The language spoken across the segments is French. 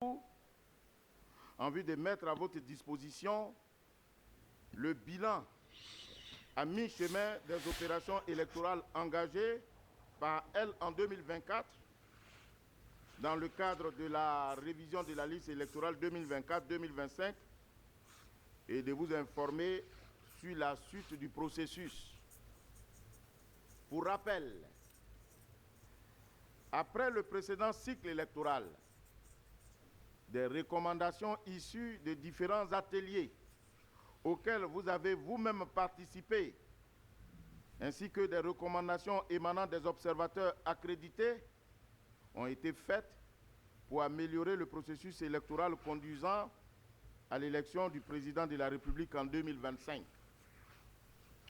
en vue de mettre à votre disposition le bilan à mi-chemin des opérations électorales engagées par elle en 2024 dans le cadre de la révision de la liste électorale 2024-2025 et de vous informer sur la suite du processus. Pour rappel, après le précédent cycle électoral, des recommandations issues de différents ateliers auxquels vous avez vous-même participé, ainsi que des recommandations émanant des observateurs accrédités, ont été faites pour améliorer le processus électoral conduisant à l'élection du président de la République en 2025.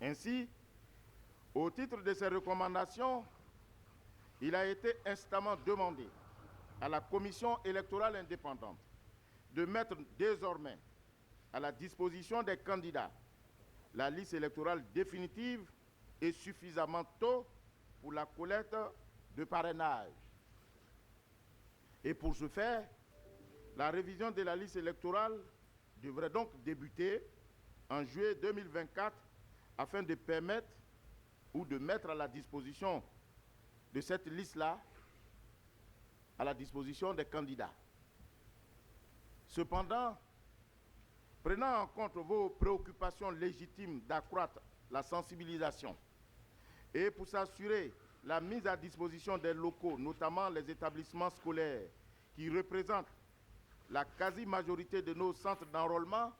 Ainsi, au titre de ces recommandations, il a été instamment demandé à la Commission électorale indépendante de mettre désormais à la disposition des candidats la liste électorale définitive et suffisamment tôt pour la collecte de parrainage. Et pour ce faire, la révision de la liste électorale devrait donc débuter en juillet 2024 afin de permettre ou de mettre à la disposition de cette liste-là à la disposition des candidats. Cependant, prenant en compte vos préoccupations légitimes d'accroître la sensibilisation et pour s'assurer la mise à disposition des locaux, notamment les établissements scolaires, qui représentent la quasi-majorité de nos centres d'enrôlement,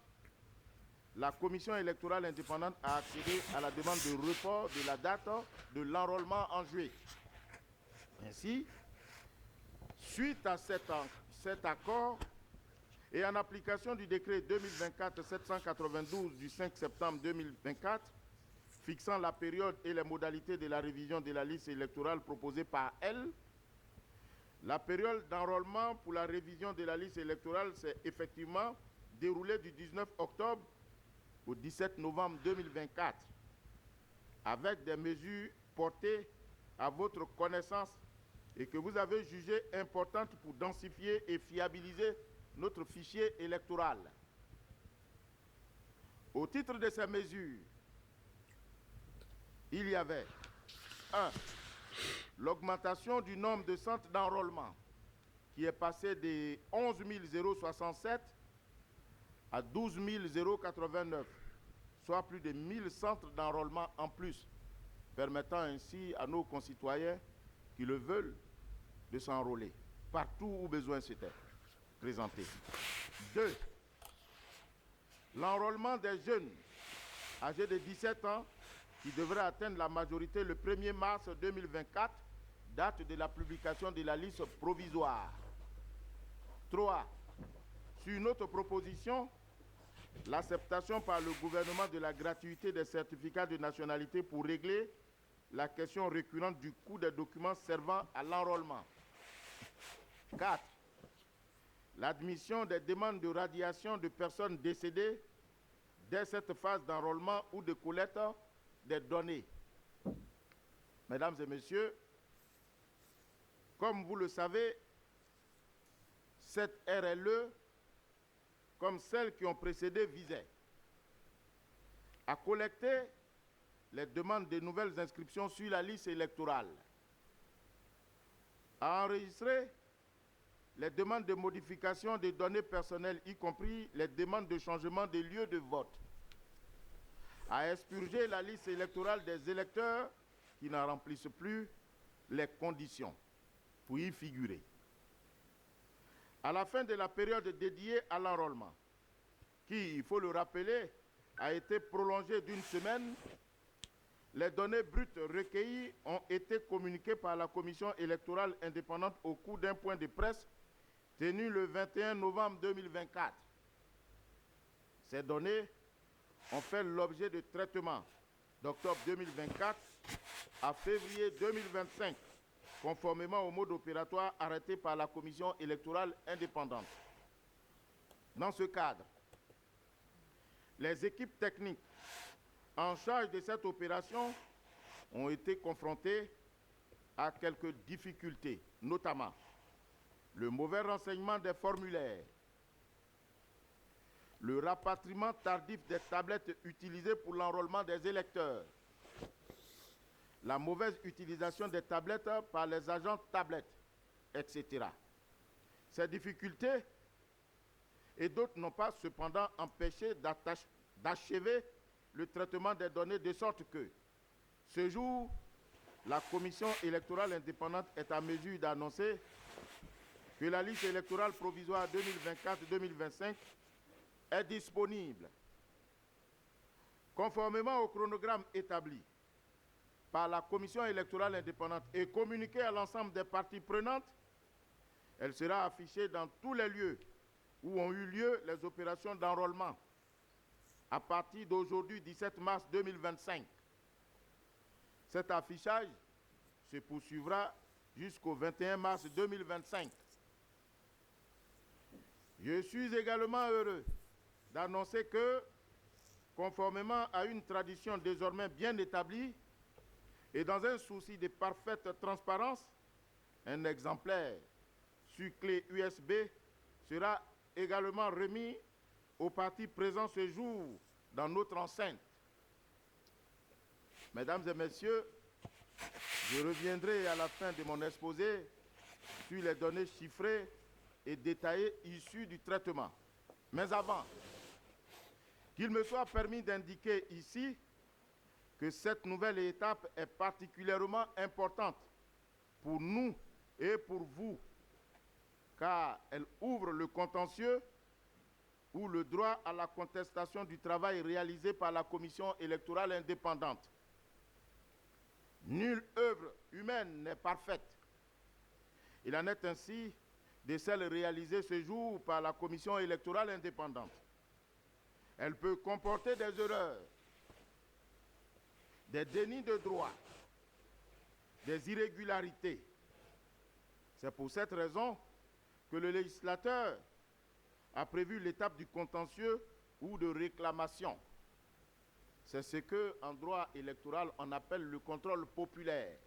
la Commission électorale indépendante a accédé à la demande de report de la date de l'enrôlement en juillet. Ainsi, suite à cet accord et en application du décret 2024-792 du 5 septembre 2024, fixant la période et les modalités de la révision de la liste électorale proposée par elle, la période d'enrôlement pour la révision de la liste électorale s'est effectivement déroulée du 19 octobre au 17 novembre 2024, avec des mesures portées à votre connaissance et que vous avez jugées importantes pour densifier et fiabiliser notre fichier électoral. Au titre de ces mesures, il y avait 1. L'augmentation du nombre de centres d'enrôlement qui est passé de 11 067 à 12 089, soit plus de 1000 centres d'enrôlement en plus, permettant ainsi à nos concitoyens qui le veulent de s'enrôler partout où besoin c'était présenté. 2. L'enrôlement des jeunes âgés de 17 ans qui devrait atteindre la majorité le 1er mars 2024, date de la publication de la liste provisoire. 3. Sur une autre proposition, l'acceptation par le gouvernement de la gratuité des certificats de nationalité pour régler la question récurrente du coût des documents servant à l'enrôlement. 4. L'admission des demandes de radiation de personnes décédées dès cette phase d'enrôlement ou de collecte des données. Mesdames et messieurs, comme vous le savez, cette RLE, comme celles qui ont précédé, visait à collecter les demandes de nouvelles inscriptions sur la liste électorale, à enregistrer les demandes de modification des données personnelles, y compris les demandes de changement de lieu de vote, à expurger la liste électorale des électeurs qui n'en remplissent plus les conditions pour y figurer. À la fin de la période dédiée à l'enrôlement, qui, il faut le rappeler, a été prolongée d'une semaine, les données brutes recueillies ont été communiquées par la Commission électorale indépendante au cours d'un point de presse tenu le 21 novembre 2024. Ces données ont fait l'objet de traitements d'octobre 2024 à février 2025, conformément au mode opératoire arrêté par la Commission électorale indépendante. Dans ce cadre, les équipes techniques en charge de cette opération ont été confrontées à quelques difficultés, notamment le mauvais renseignement des formulaires, le rapatriement tardif des tablettes utilisées pour l'enrôlement des électeurs, la mauvaise utilisation des tablettes par les agents tablettes, etc. Ces difficultés et d'autres n'ont pas cependant empêché d'achever le traitement des données de sorte que, ce jour, la Commission électorale indépendante est à mesure d'annoncer que la liste électorale provisoire 2024-2025 est disponible. Conformément au chronogramme établi par la Commission électorale indépendante et communiqué à l'ensemble des parties prenantes, elle sera affichée dans tous les lieux où ont eu lieu les opérations d'enrôlement à partir d'aujourd'hui, 17 mars 2025. Cet affichage se poursuivra jusqu'au 21 mars 2025. Je suis également heureux d'annoncer que, conformément à une tradition désormais bien établie et dans un souci de parfaite transparence, un exemplaire sur clé USB sera également remis aux partis présents ce jour dans notre enceinte. Mesdames et messieurs, je reviendrai à la fin de mon exposé sur les données chiffrées et détaillées issues du traitement. Mais avant, qu'il me soit permis d'indiquer ici que cette nouvelle étape est particulièrement importante pour nous et pour vous, car elle ouvre le contentieux ou le droit à la contestation du travail réalisé par la Commission électorale indépendante. Nulle œuvre humaine n'est parfaite. Il en est ainsi de celle réalisée ce jour par la Commission électorale indépendante. Elle peut comporter des erreurs, des dénis de droit, des irrégularités. C'est pour cette raison que le législateur a prévu l'étape du contentieux ou de réclamation. C'est ce qu'en droit électoral on appelle le contrôle populaire.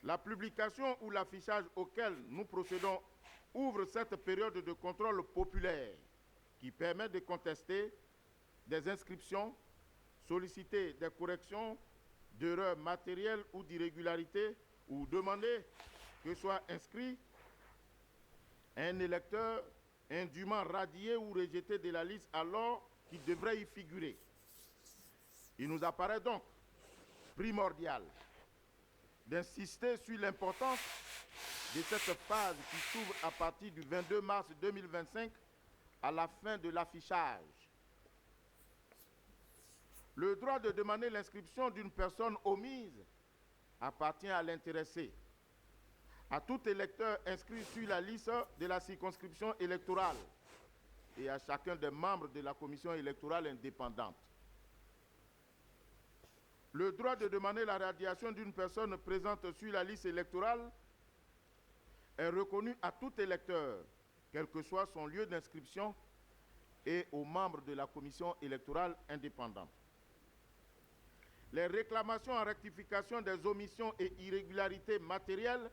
La publication ou l'affichage auquel nous procédons ouvre cette période de contrôle populaire qui permet de contester des inscriptions, solliciter des corrections d'erreurs matérielles ou d'irrégularités ou demander que soit inscrit un électeur indûment radié ou rejeté de la liste alors qu'il devrait y figurer. Il nous apparaît donc primordial d'insister sur l'importance de cette phase qui s'ouvre à partir du 22 mars 2025 à la fin de l'affichage. Le droit de demander l'inscription d'une personne omise appartient à l'intéressé, à tout électeur inscrit sur la liste de la circonscription électorale et à chacun des membres de la commission électorale indépendante. Le droit de demander la radiation d'une personne présente sur la liste électorale est reconnu à tout électeur, quel que soit son lieu d'inscription, et aux membres de la commission électorale indépendante. Les réclamations en rectification des omissions et irrégularités matérielles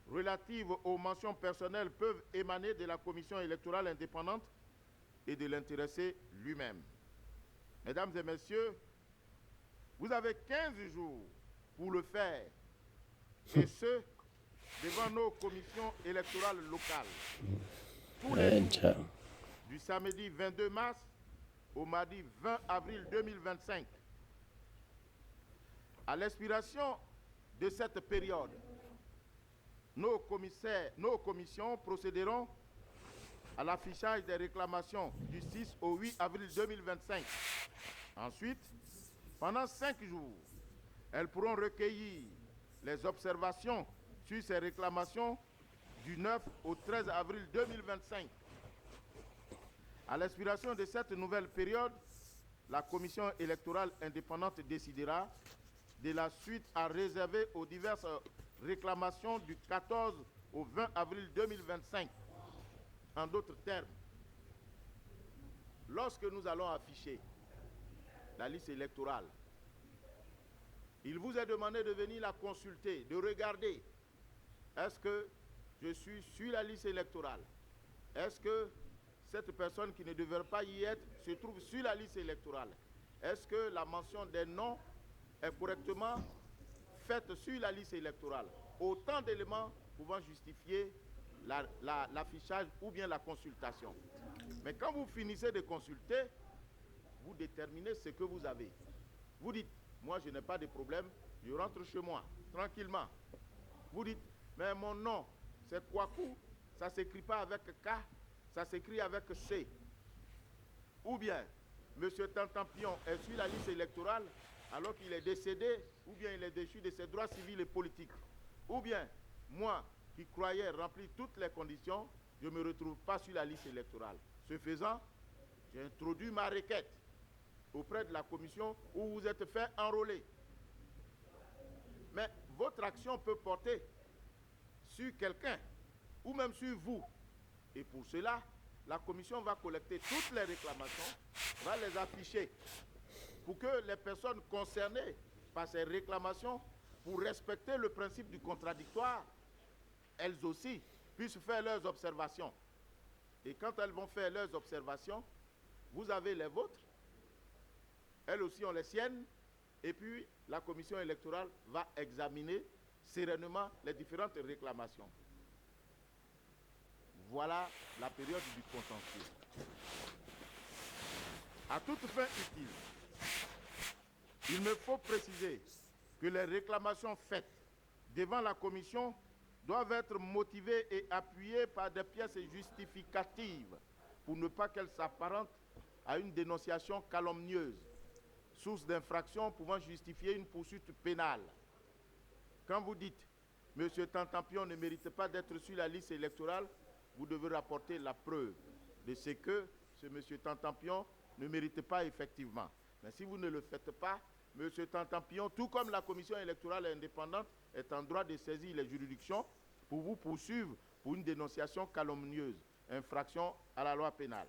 relatives aux mentions personnelles peuvent émaner de la commission électorale indépendante et de l'intéressé lui-même. Mesdames et messieurs, vous avez 15 jours pour le faire, et ce, devant nos commissions électorales locales. Tous les jours, du samedi 22 mars au mardi 20 avril 2025. À l'expiration de cette période, nos commissions procéderont à l'affichage des réclamations du 6 au 8 avril 2025. Ensuite, pendant 5 jours, elles pourront recueillir les observations sur ces réclamations du 9 au 13 avril 2025. À l'expiration de cette nouvelle période, la Commission électorale indépendante décidera de la suite à réserver aux diverses réclamations du 14 au 20 avril 2025. En d'autres termes, lorsque nous allons afficher la liste électorale, il vous est demandé de venir la consulter, de regarder. Est-ce que je suis sur la liste électorale. Est-ce que cette personne qui ne devrait pas y être se trouve sur la liste électorale? Est-ce que la mention des noms est correctement faite sur la liste électorale? Autant d'éléments pouvant justifier l'affichage ou bien la consultation. Mais quand vous finissez de consulter, vous déterminez ce que vous avez. Vous dites, moi je n'ai pas de problème, je rentre chez moi, tranquillement. Vous dites, mais mon nom, c'est Kouakou, ça ne s'écrit pas avec K, ça s'écrit avec C. Ou bien, M. Tantampion est sur la liste électorale alors qu'il est décédé, ou bien il est déchu de ses droits civils et politiques. Ou bien, moi qui croyais remplir toutes les conditions, je ne me retrouve pas sur la liste électorale. Ce faisant, j'ai introduit ma requête auprès de la commission où vous êtes fait enrôler. Mais votre action peut porter sur quelqu'un ou même sur vous. Et pour cela, la commission va collecter toutes les réclamations, va les afficher pour que les personnes concernées par ces réclamations, pour respecter le principe du contradictoire, elles aussi puissent faire leurs observations. Et quand elles vont faire leurs observations, vous avez les vôtres, elles aussi ont les siennes, et puis la commission électorale va examiner sereinement les différentes réclamations. Voilà la période du contentieux. À toute fin utile, il me faut préciser que les réclamations faites devant la commission doivent être motivées et appuyées par des pièces justificatives pour ne pas qu'elles s'apparentent à une dénonciation calomnieuse, source d'infraction pouvant justifier une poursuite pénale. Quand vous dites « M. Tantampion ne mérite pas d'être sur la liste électorale », vous devez rapporter la preuve de ce que ce M. Tantampion ne mérite pas effectivement. Mais si vous ne le faites pas, M. Tantampion, tout comme la commission électorale indépendante, est en droit de saisir les juridictions pour vous poursuivre pour une dénonciation calomnieuse, infraction à la loi pénale.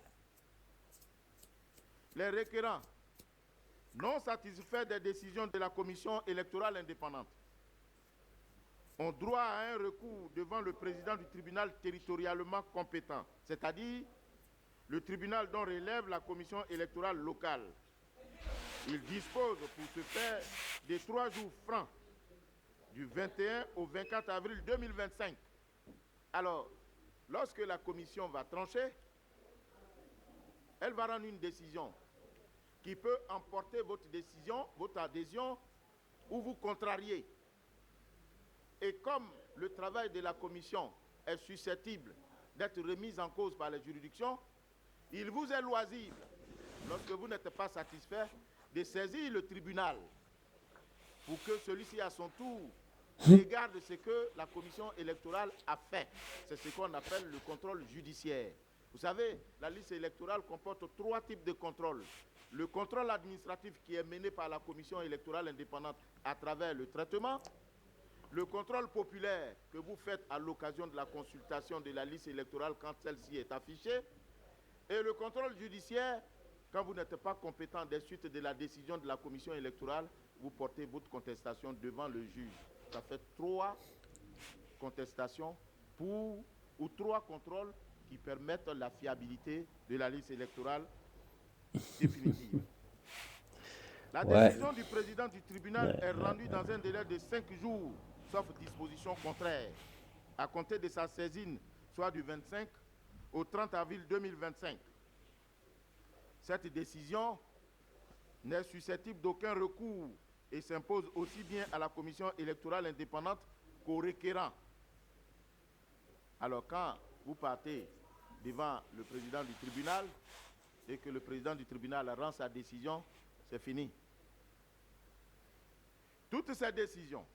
Les requérants non satisfaits des décisions de la commission électorale indépendante ont droit à un recours devant le président du tribunal territorialement compétent, c'est-à-dire le tribunal dont relève la commission électorale locale. Il dispose pour ce faire de 3 jours francs, du 21 au 24 avril 2025. Alors, lorsque la commission va trancher, elle va rendre une décision qui peut emporter votre décision, votre adhésion, ou vous contrarier. Et comme le travail de la commission est susceptible d'être remis en cause par les juridictions, il vous est loisible, lorsque vous n'êtes pas satisfait, de saisir le tribunal pour que celui-ci, à son tour, regarde ce que la commission électorale a fait. C'est ce qu'on appelle le contrôle judiciaire. Vous savez, la liste électorale comporte 3 types de contrôle. Le contrôle administratif qui est mené par la commission électorale indépendante à travers le traitement, le contrôle populaire que vous faites à l'occasion de la consultation de la liste électorale quand celle-ci est affichée, et le contrôle judiciaire quand vous n'êtes pas compétent des suites de la décision de la commission électorale, vous portez votre contestation devant le juge. Ça fait 3 contestations ou 3 contrôles qui permettent la fiabilité de la liste électorale définitive. La décision du président du tribunal est rendue dans un délai de 5 jours, sauf disposition contraire, à compter de sa saisine, soit du 25 au 30 avril 2025. Cette décision n'est susceptible d'aucun recours et s'impose aussi bien à la commission électorale indépendante qu'au requérant. Alors quand vous partez devant le président du tribunal et que le président du tribunal rend sa décision, c'est fini. Toutes ces décisions,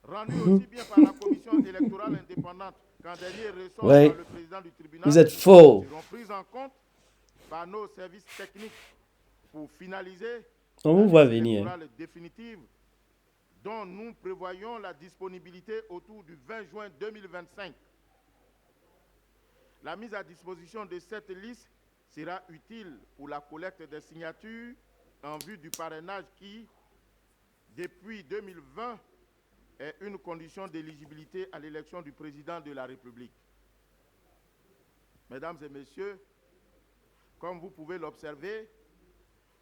rendues aussi bien par la commission électorale indépendante qu'en dernier ressort par le président du tribunal, vous êtes faux. seront prises en compte par nos services techniques pour finaliser On la vous voit liste venir. électorale définitive dont nous prévoyons la disponibilité autour du 20 juin 2025. La mise à disposition de cette liste sera utile pour la collecte des signatures en vue du parrainage qui, depuis 2020, est une condition d'éligibilité à l'élection du président de la République. Mesdames et messieurs, comme vous pouvez l'observer,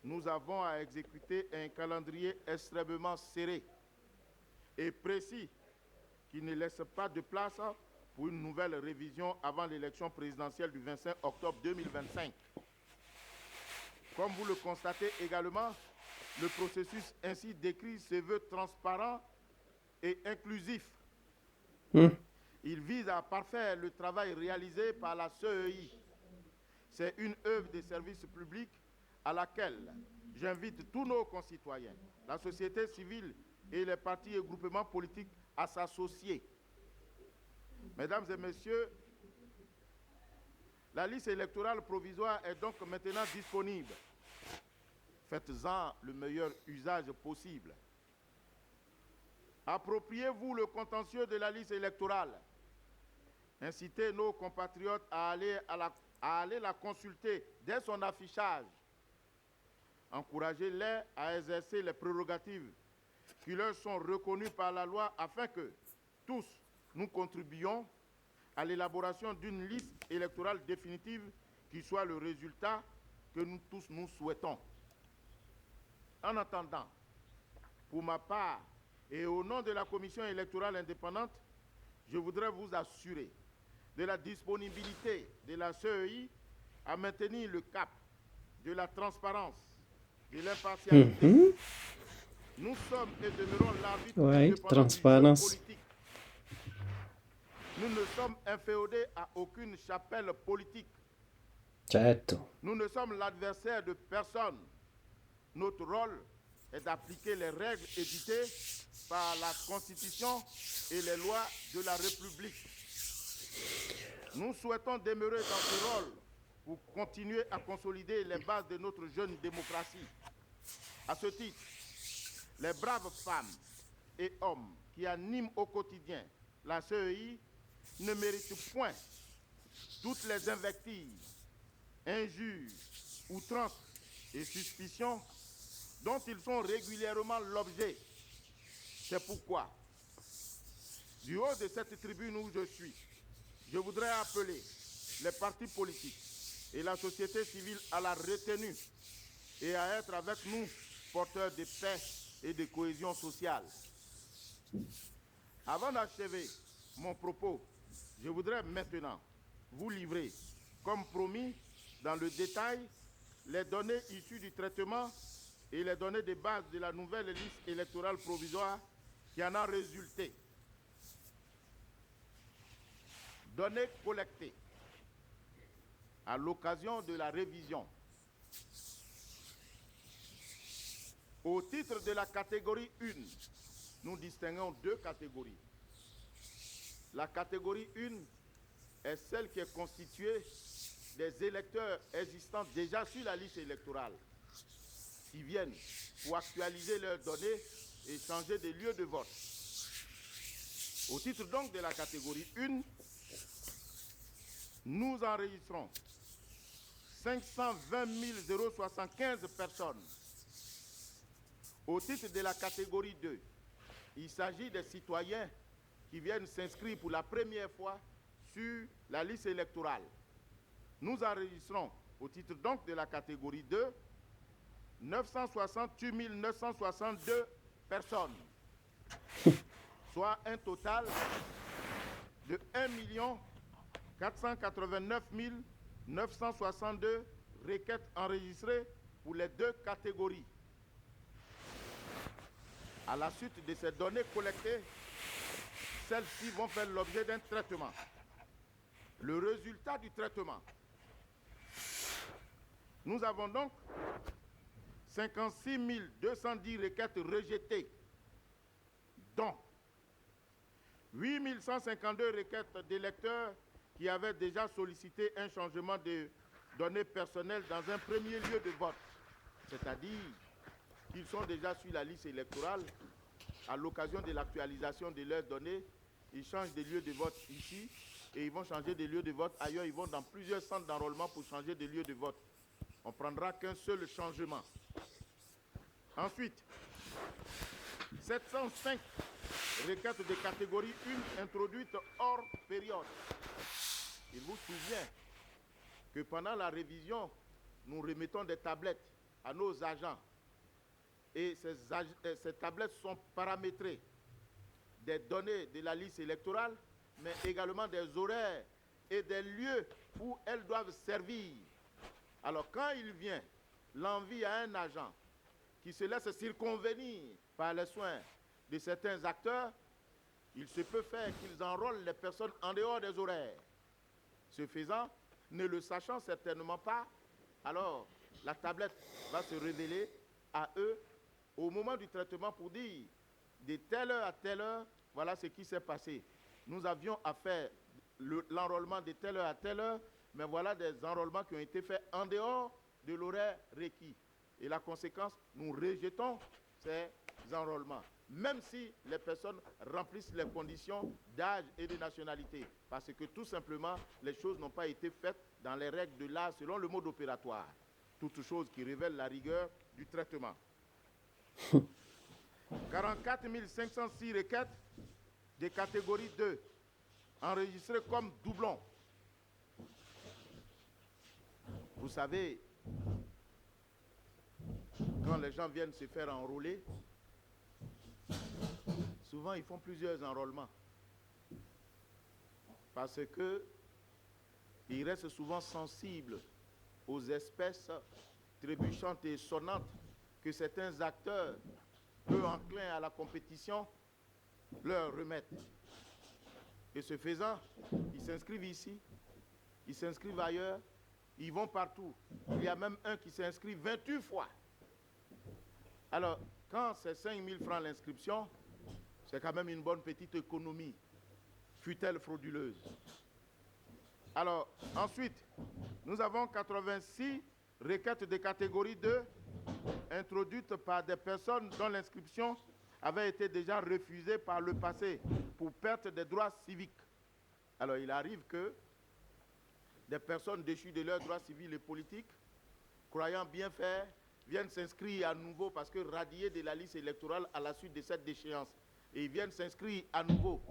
nous avons à exécuter un calendrier extrêmement serré et précis qui ne laisse pas de place pour une nouvelle révision avant l'élection présidentielle du 25 octobre 2025. Comme vous le constatez également, le processus ainsi décrit se veut transparent et inclusif. Il vise à parfaire le travail réalisé par la CEI. C'est une œuvre de service public à laquelle j'invite tous nos concitoyens, la société civile et les partis et groupements politiques à s'associer. Mesdames et messieurs, la liste électorale provisoire est donc maintenant disponible. Faites-en le meilleur usage possible. Appropriez-vous le contentieux de la liste électorale. Incitez nos compatriotes à aller la consulter dès son affichage. Encouragez-les à exercer les prérogatives qui leur sont reconnues par la loi afin que tous nous contribuions à l'élaboration d'une liste électorale définitive qui soit le résultat que nous tous nous souhaitons. En attendant, pour ma part et au nom de la Commission électorale indépendante, je voudrais vous assurer de la disponibilité de la CEI à maintenir le cap de la transparence, de l'impartialité. Nous sommes et demeurons l'arbitre indépendant du jeu politique. Nous ne sommes inféodés à aucune chapelle politique. Certo. Nous ne sommes l'adversaire de personne. Notre rôle est d'appliquer les règles éditées par la Constitution et les lois de la République. Nous souhaitons demeurer dans ce rôle pour continuer à consolider les bases de notre jeune démocratie. À ce titre, les braves femmes et hommes qui animent au quotidien la CEI ne méritent point toutes les invectives, injures, outrances et suspicions dont ils sont régulièrement l'objet. C'est pourquoi, du haut de cette tribune où je suis, je voudrais appeler les partis politiques et la société civile à la retenue et à être avec nous porteurs de paix et de cohésion sociale. Avant d'achever mon propos, je voudrais maintenant vous livrer, comme promis, dans le détail, les données issues du traitement et les données de base de la nouvelle liste électorale provisoire qui en a résulté. Données collectées à l'occasion de la révision. Au titre de la catégorie 1, nous distinguons deux catégories. La catégorie 1 est celle qui est constituée des électeurs existants déjà sur la liste électorale, qui viennent pour actualiser leurs données et changer de lieu de vote. Au titre donc de la catégorie 1, nous enregistrons 520 075 personnes. Au titre de la catégorie 2, il s'agit des citoyens qui viennent s'inscrire pour la première fois sur la liste électorale. Nous enregistrons, au titre donc de la catégorie 2, 968 962 personnes, soit un total de 1 489 962 requêtes enregistrées pour les deux catégories. À la suite de ces données collectées, celles-ci vont faire l'objet d'un traitement. Le résultat du traitement. Nous avons donc 56 210 requêtes rejetées, dont 8 152 requêtes d'électeurs qui avaient déjà sollicité un changement de données personnelles dans un premier lieu de vote, c'est-à-dire qu'ils sont déjà sur la liste électorale. À l'occasion de l'actualisation de leurs données, ils changent de lieu de vote ici et ils vont changer de lieu de vote ailleurs. Ils vont dans plusieurs centres d'enrôlement pour changer de lieu de vote. On ne prendra qu'un seul changement. Ensuite, 705 requête de catégorie 1 introduite hors période. Il vous souvient que pendant la révision, nous remettons des tablettes à nos agents et ces tablettes sont paramétrées des données de la liste électorale, mais également des horaires et des lieux où elles doivent servir. Alors quand il vient l'envie à un agent qui se laisse circonvenir par les soins de certains acteurs, il se peut faire qu'ils enrôlent les personnes en dehors des horaires. Ce faisant, ne le sachant certainement pas, alors la tablette va se révéler à eux au moment du traitement pour dire de telle heure à telle heure, voilà ce qui s'est passé. Nous avions à faire l'enrôlement de telle heure à telle heure, mais voilà des enrôlements qui ont été faits en dehors de l'horaire requis. Et la conséquence, nous rejetons ces enrôlements, même si les personnes remplissent les conditions d'âge et de nationalité, parce que tout simplement, les choses n'ont pas été faites dans les règles de l'art selon le mode opératoire. Toutes choses qui révèlent la rigueur du traitement. 44 506 requêtes de catégorie 2, enregistrées comme doublons. Vous savez, quand les gens viennent se faire enrôler, souvent ils font plusieurs enrôlements. Parce qu'ils restent souvent sensibles aux espèces trébuchantes et sonnantes que certains acteurs, peu enclins à la compétition, leur remettent. Et ce faisant, ils s'inscrivent ici, ils s'inscrivent ailleurs, ils vont partout. Il y a même un qui s'est inscrit 28 fois. Alors, quand c'est 5 000 francs l'inscription, c'est quand même une bonne petite économie, fut-elle frauduleuse. Alors, ensuite, nous avons 86 requêtes de catégorie 2 introduites par des personnes dont l'inscription avait été déjà refusée par le passé pour perte des droits civiques. Alors, il arrive que des personnes déchues de leurs droits civils et politiques, croyant bien faire, viennent s'inscrire à nouveau parce que radiés de la liste électorale à la suite de cette déchéance. Et ils viennent s'inscrire à nouveau.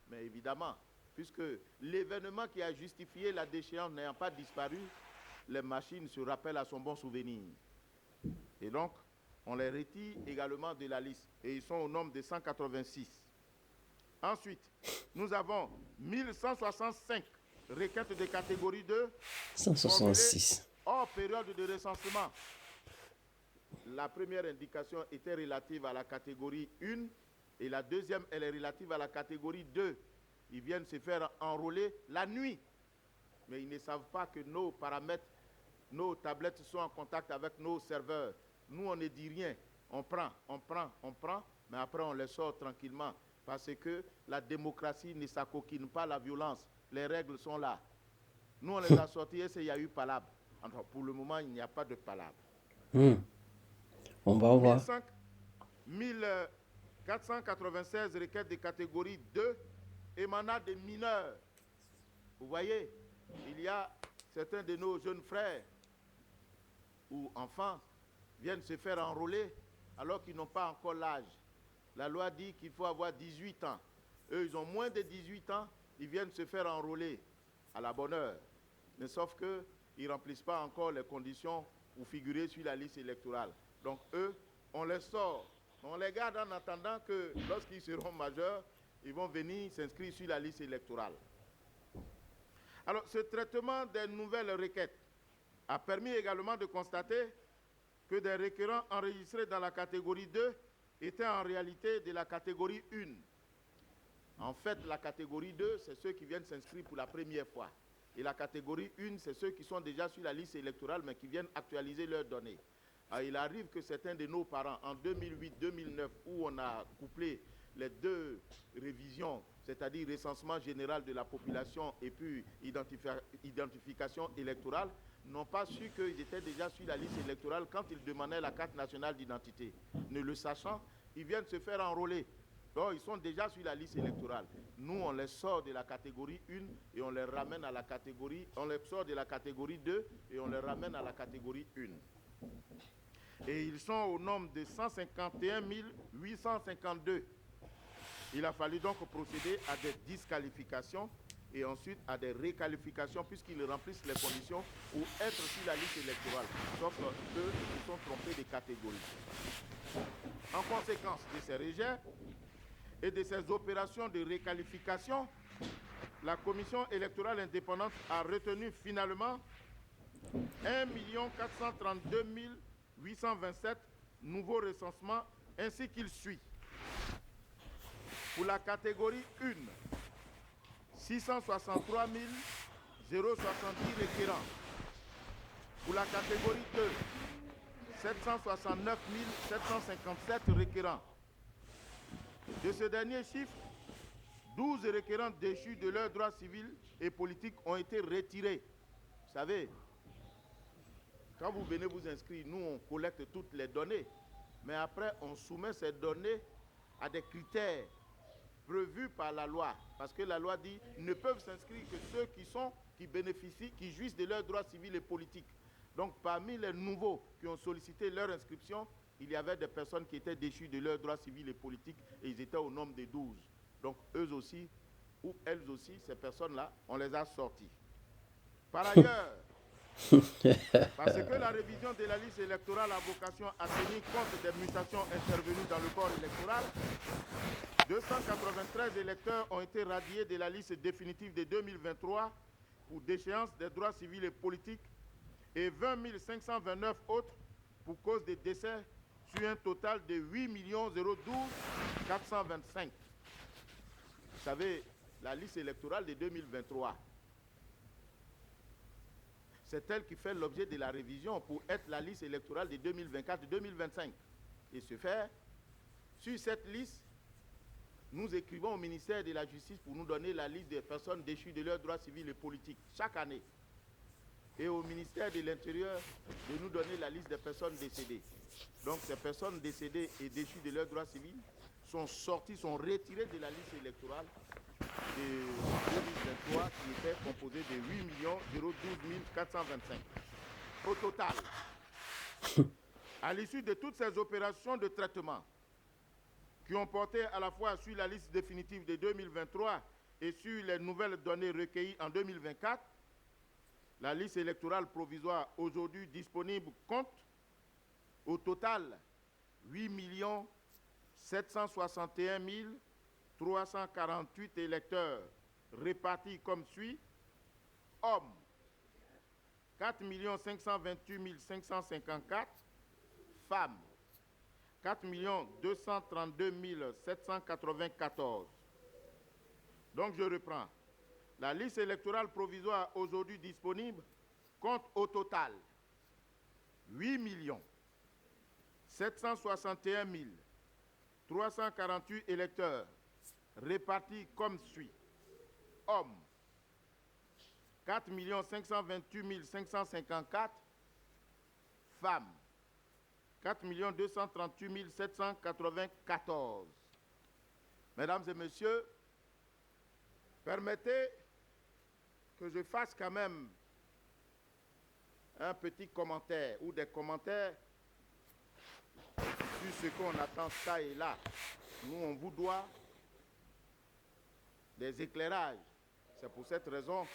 Mais évidemment, puisque l'événement qui a justifié la déchéance n'ayant pas disparu, les machines se rappellent à son bon souvenir. Et donc, on les retire également de la liste. Et ils sont au nombre de 186. Ensuite, nous avons 1165 requêtes de catégorie 2. 166. Hors période de recensement. La première indication était relative à la catégorie 1 et la deuxième, elle est relative à la catégorie 2. Ils viennent se faire enrôler la nuit. Mais ils ne savent pas que nos paramètres, nos tablettes sont en contact avec nos serveurs. Nous, on ne dit rien. On prend, mais après on les sort tranquillement. Parce que la démocratie ne s'acoquine pas la violence. Les règles sont là. Nous, on les a sortis et il y a eu palabre. Enfin, pour le moment, il n'y a pas de palabre. On va voir. 1496 requêtes de catégorie 2 émanant des mineurs. Vous voyez, il y a certains de nos jeunes frères ou enfants viennent se faire enrôler alors qu'ils n'ont pas encore l'âge. La loi dit qu'il faut avoir 18 ans. Eux, ils ont moins de 18 ans, ils viennent se faire enrôler à la bonne heure. Mais sauf qu'ils ne remplissent pas encore les conditions pour figurer sur la liste électorale. Donc eux, on les sort. On les garde en attendant que lorsqu'ils seront majeurs, ils vont venir s'inscrire sur la liste électorale. Alors, ce traitement des nouvelles requêtes a permis également de constater que des requérants enregistrés dans la catégorie 2 étaient en réalité de la catégorie 1. En fait, la catégorie 2, c'est ceux qui viennent s'inscrire pour la première fois. Et la catégorie 1, c'est ceux qui sont déjà sur la liste électorale, mais qui viennent actualiser leurs données. Alors, il arrive que certains de nos parents, en 2008-2009, où on a couplé les deux révisions, c'est-à-dire recensement général de la population et puis identification électorale, n'ont pas su qu'ils étaient déjà sur la liste électorale quand ils demandaient la carte nationale d'identité. Ne le sachant, ils viennent se faire enrôler. Donc, ils sont déjà sur la liste électorale. Nous, on les sort de la catégorie 1 et on les ramène à la catégorie, on les sort de la catégorie 2 et on les ramène à la catégorie 1. Et ils sont au nombre de 151 852. Il a fallu donc procéder à des disqualifications et ensuite à des réqualifications puisqu'ils remplissent les conditions pour être sur la liste électorale, sauf qu'eux se sont trompés de catégorie. En conséquence de ces rejets et de ces opérations de réqualification, la Commission électorale indépendante a retenu finalement 1 432 827 nouveaux recensements ainsi qu'il suit. Pour la catégorie 1, 663 070 requérants. Pour la catégorie 2, 769 757 requérants. De ce dernier chiffre, 12 requérants déchus de leurs droits civils et politiques ont été retirés. Vous savez, quand vous venez vous inscrire, nous on collecte toutes les données, mais après on soumet ces données à des critères prévus par la loi, parce que la loi dit ne peuvent s'inscrire que ceux qui bénéficient, qui jouissent de leurs droits civils et politiques. Donc parmi les nouveaux qui ont sollicité leur inscription, il y avait des personnes qui étaient déchues de leurs droits civils et politiques et ils étaient au nombre de 12. Donc eux aussi, ou elles aussi, ces personnes-là, on les a sortis. Par ailleurs, parce que la révision de la liste électorale a vocation à tenir compte des mutations intervenues dans le corps électoral, 293 électeurs ont été radiés de la liste définitive de 2023 pour déchéance des droits civils et politiques et 20 529 autres pour cause de décès sur un total de 8 012 425. Vous savez, la liste électorale de 2023, c'est elle qui fait l'objet de la révision pour être la liste électorale de 2024-2025. Et ce fait, sur cette liste, nous écrivons au ministère de la Justice pour nous donner la liste des personnes déchues de leurs droits civils et politiques chaque année. Et au ministère de l'Intérieur de nous donner la liste des personnes décédées. Donc ces personnes décédées et déchues de leurs droits civils sont sorties, sont retirées de la liste électorale de 2023 qui était composée de 8 012 425. Au total, à l'issue de toutes ces opérations de traitement qui ont porté à la fois sur la liste définitive de 2023 et sur les nouvelles données recueillies en 2024, la liste électorale provisoire aujourd'hui disponible compte au total 8 761 348 électeurs répartis comme suit. Hommes, 4 528 554. Femmes, 4 232 794. Donc je reprends. La liste électorale provisoire aujourd'hui disponible compte au total 8 761 348 électeurs répartis comme suit. Hommes, 4 528 554. Femmes, 4 238 794. Mesdames et messieurs, permettez que je fasse quand même un petit commentaire ou des commentaires sur ce qu'on attend ça et là. Nous, on vous doit des éclairages. C'est pour cette raison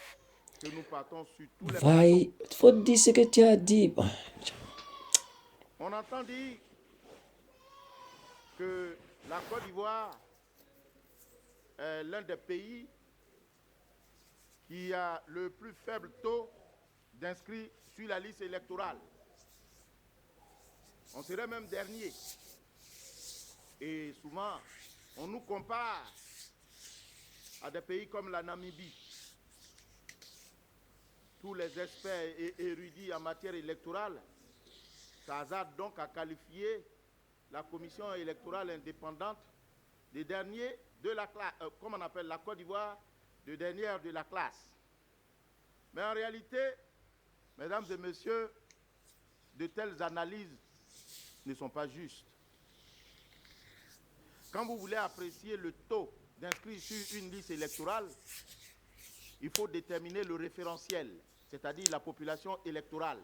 que nous partons sur tous les Vai, faut dire ce que tu as dit. On entend dire que la Côte d'Ivoire est l'un des pays qui a le plus faible taux d'inscrits sur la liste électorale. On serait même dernier. Et souvent, on nous compare à des pays comme la Namibie. Tous les experts et érudits en matière électorale s'hasardent donc à qualifier la commission électorale indépendante des derniers de la classe, comme on appelle la Côte d'Ivoire, de dernière de la classe. Mais en réalité, mesdames et messieurs, de telles analyses ne sont pas justes. Quand vous voulez apprécier le taux d'inscrits sur une liste électorale, il faut déterminer le référentiel, c'est-à-dire la population électorale.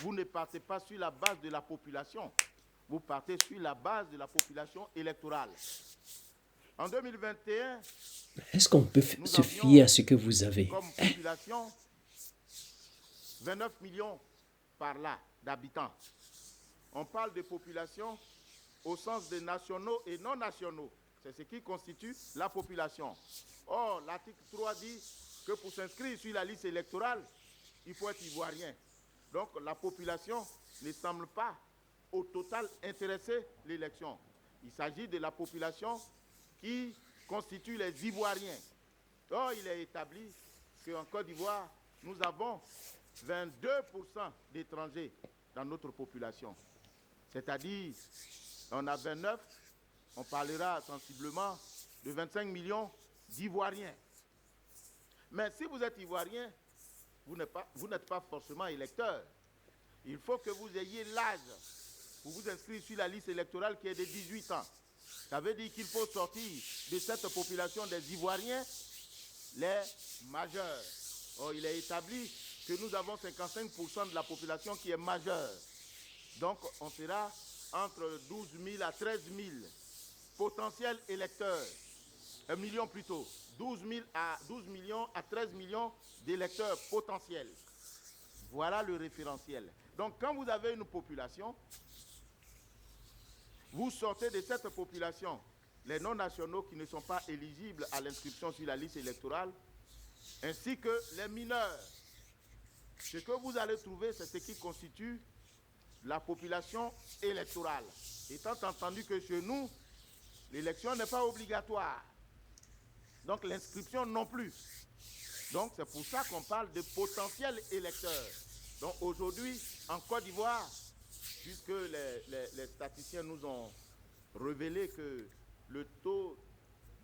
Vous ne partez pas sur la base de la population, vous partez sur la base de la population électorale. En 2021, Est-ce qu'on peut nous se avions fier à ce que vous avez? comme population 29 millions par là d'habitants. On parle de population au sens des nationaux et non nationaux. C'est ce qui constitue la population. Or, l'article 3 dit que pour s'inscrire sur la liste électorale, il faut être ivoirien. Donc, la population ne semble pas au total intéresser l'élection. Il s'agit de la population qui constitue les Ivoiriens. Or, il est établi qu'en Côte d'Ivoire, nous avons 22% d'étrangers dans notre population. C'est-à-dire, on a 29, on parlera sensiblement de 25 millions d'Ivoiriens. Mais si vous êtes Ivoirien, vous n'êtes pas forcément électeur. Il faut que vous ayez l'âge pour vous inscrire sur la liste électorale qui est de 18 ans. Ça veut dire qu'il faut sortir de cette population des Ivoiriens les majeurs. Or, il est établi que nous avons 55% de la population qui est majeure. Donc, on sera entre 12 000 à 13 000 potentiels électeurs. 1 million plutôt. 12 millions à 13 millions d'électeurs potentiels. Voilà le référentiel. Donc, quand vous avez une population, vous sortez de cette population les non-nationaux qui ne sont pas éligibles à l'inscription sur la liste électorale, ainsi que les mineurs. Ce que vous allez trouver, c'est ce qui constitue la population électorale. Étant entendu que chez nous, l'élection n'est pas obligatoire. Donc l'inscription non plus. Donc c'est pour ça qu'on parle de potentiels électeurs. Donc aujourd'hui, en Côte d'Ivoire, puisque les statisticiens nous ont révélé que le taux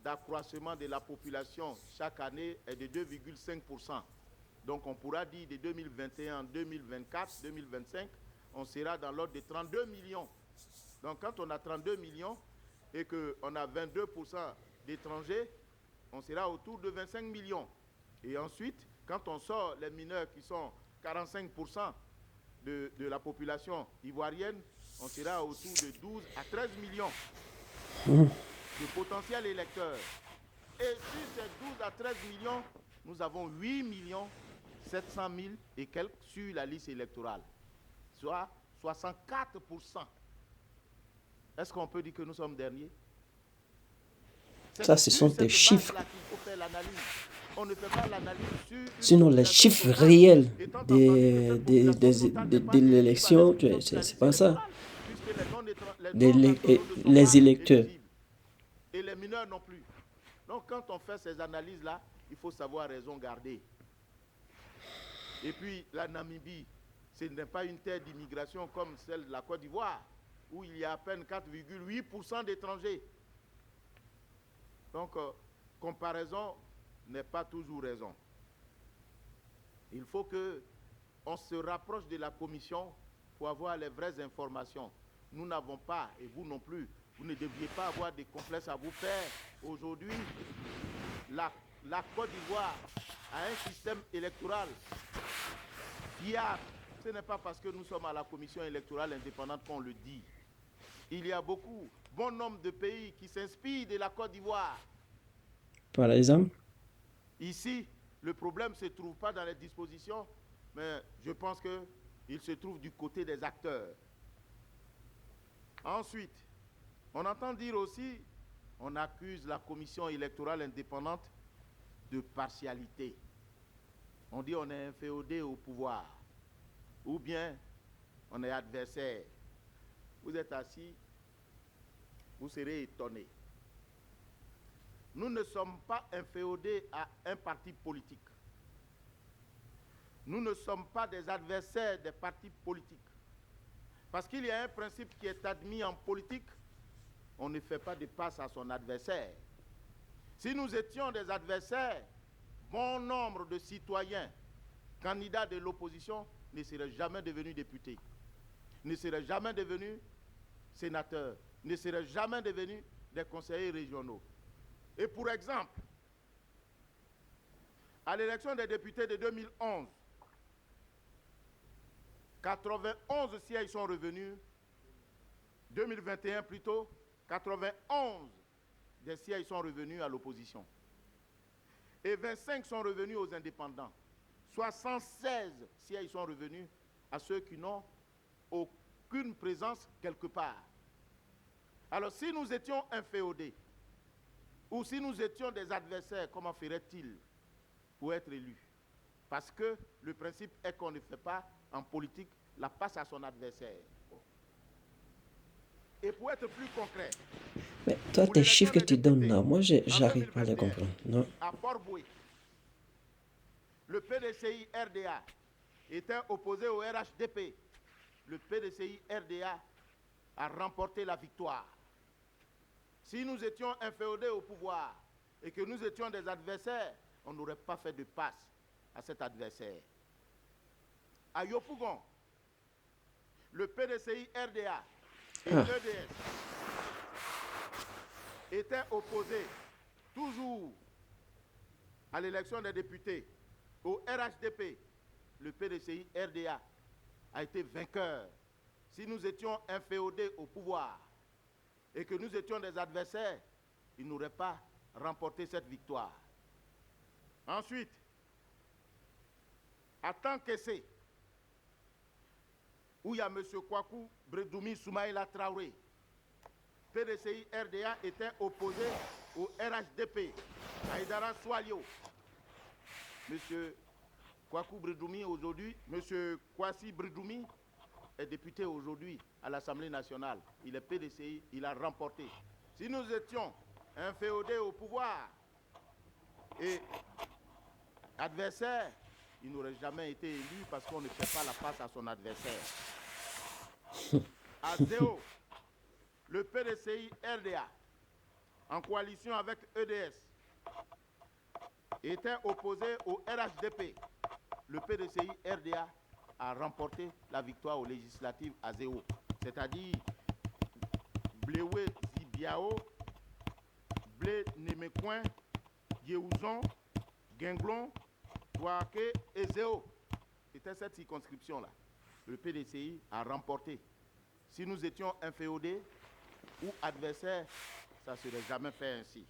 d'accroissement de la population chaque année est de 2,5%. Donc on pourra dire de 2021, 2024, 2025, on sera dans l'ordre de 32 millions. Donc quand on a 32 millions et qu'on a 22% d'étrangers, on sera autour de 25 millions. Et ensuite, quand on sort les mineurs qui sont 45% de la population ivoirienne, on sera autour de 12 à 13 millions de potentiels électeurs. Et sur ces 12 à 13 millions, nous avons 8 millions 700 000 et quelques sur la liste électorale, soit 64%. Est-ce qu'on peut dire que nous sommes derniers? Ça, ce sont des chiffres. Faut faire l'analyse. On ne fait pas l'analyse sur... Sinon, les chiffres réels de l'élection, c'est pas ça. Les électeurs. Et les mineurs non plus. Donc, quand on fait ces analyses-là, il faut savoir raison garder. Et puis, la Namibie, ce n'est pas une terre d'immigration comme celle de la Côte d'Ivoire, où il y a à peine 4,8% d'étrangers. Donc, comparaison n'est pas toujours raison. Il faut qu'on se rapproche de la commission pour avoir les vraies informations. Nous n'avons pas, et vous non plus, vous ne devriez pas avoir des complexes à vous faire. Aujourd'hui, la Côte d'Ivoire a un système électoral fiable. Ce n'est pas parce que nous sommes à la commission électorale indépendante qu'on le dit. Il y a bon nombre de pays qui s'inspirent de la Côte d'Ivoire. Par exemple? Ici, le problème ne se trouve pas dans les dispositions, mais je pense qu'il se trouve du côté des acteurs. Ensuite, on entend dire aussi, on accuse la commission électorale indépendante de partialité. On dit on est inféodé au pouvoir, ou bien on est adversaire. Vous êtes assis, vous serez étonnés. Nous ne sommes pas inféodés à un parti politique. Nous ne sommes pas des adversaires des partis politiques. Parce qu'il y a un principe qui est admis en politique, on ne fait pas de passe à son adversaire. Si nous étions des adversaires, bon nombre de citoyens, candidats de l'opposition, ne seraient jamais devenus députés, ne seraient jamais devenus sénateurs, ne seraient jamais devenus des conseillers régionaux. Et pour exemple, à l'élection des députés de 2011, 91 sièges sont revenus, 2021 plutôt, 91 des sièges sont revenus à l'opposition. Et 25 sont revenus aux indépendants. 76 sièges sont revenus à ceux qui n'ont aucune présence quelque part. Alors si nous étions inféodés, ou si nous étions des adversaires, comment ferait-il pour être élu? Parce que le principe est qu'on ne fait pas en politique la passe à son adversaire. Et pour être plus concret, Mais toi, tes chiffres que tu donnes là, moi, j'arrive pas à les 2021, comprendre. Non. à Port-Boué, le PDCI RDA était opposé au RHDP. Le PDCI RDA a remporté la victoire. Si nous étions inféodés au pouvoir et que nous étions des adversaires, on n'aurait pas fait de passe à cet adversaire. À Yopougon, le PDCI RDA et l'EDS étaient opposés toujours à l'élection des députés. Au RHDP, le PDCI RDA a été vainqueur. Si nous étions inféodés au pouvoir et que nous étions des adversaires, ils n'auraient pas remporté cette victoire. Ensuite, à Tankessé, où il y a M. Kwaku Bredoumi Soumaïla Traoré, PDCI RDA était opposé au RHDP, Aïdara Swalio. M. Kwaku Bredoumi aujourd'hui, M. Kwasi Bredoumi est député aujourd'hui à l'Assemblée nationale. Il est PDCI, il a remporté. Si nous étions inféodés au pouvoir et adversaires, il n'aurait jamais été élu parce qu'on ne fait pas la passe à son adversaire. À Zéo, le PDCI RDA, en coalition avec EDS, était opposé au RHDP. Le PDCI RDA a remporté la victoire aux législatives à Zéo, c'est-à-dire Bléoué Zibiao, Blé Némécoin, Yéouzon, Guinglon, Ouaké et Zéo. C'était cette circonscription-là. Le PDCI a remporté. Si nous étions inféodés ou adversaires, ça ne serait jamais fait ainsi.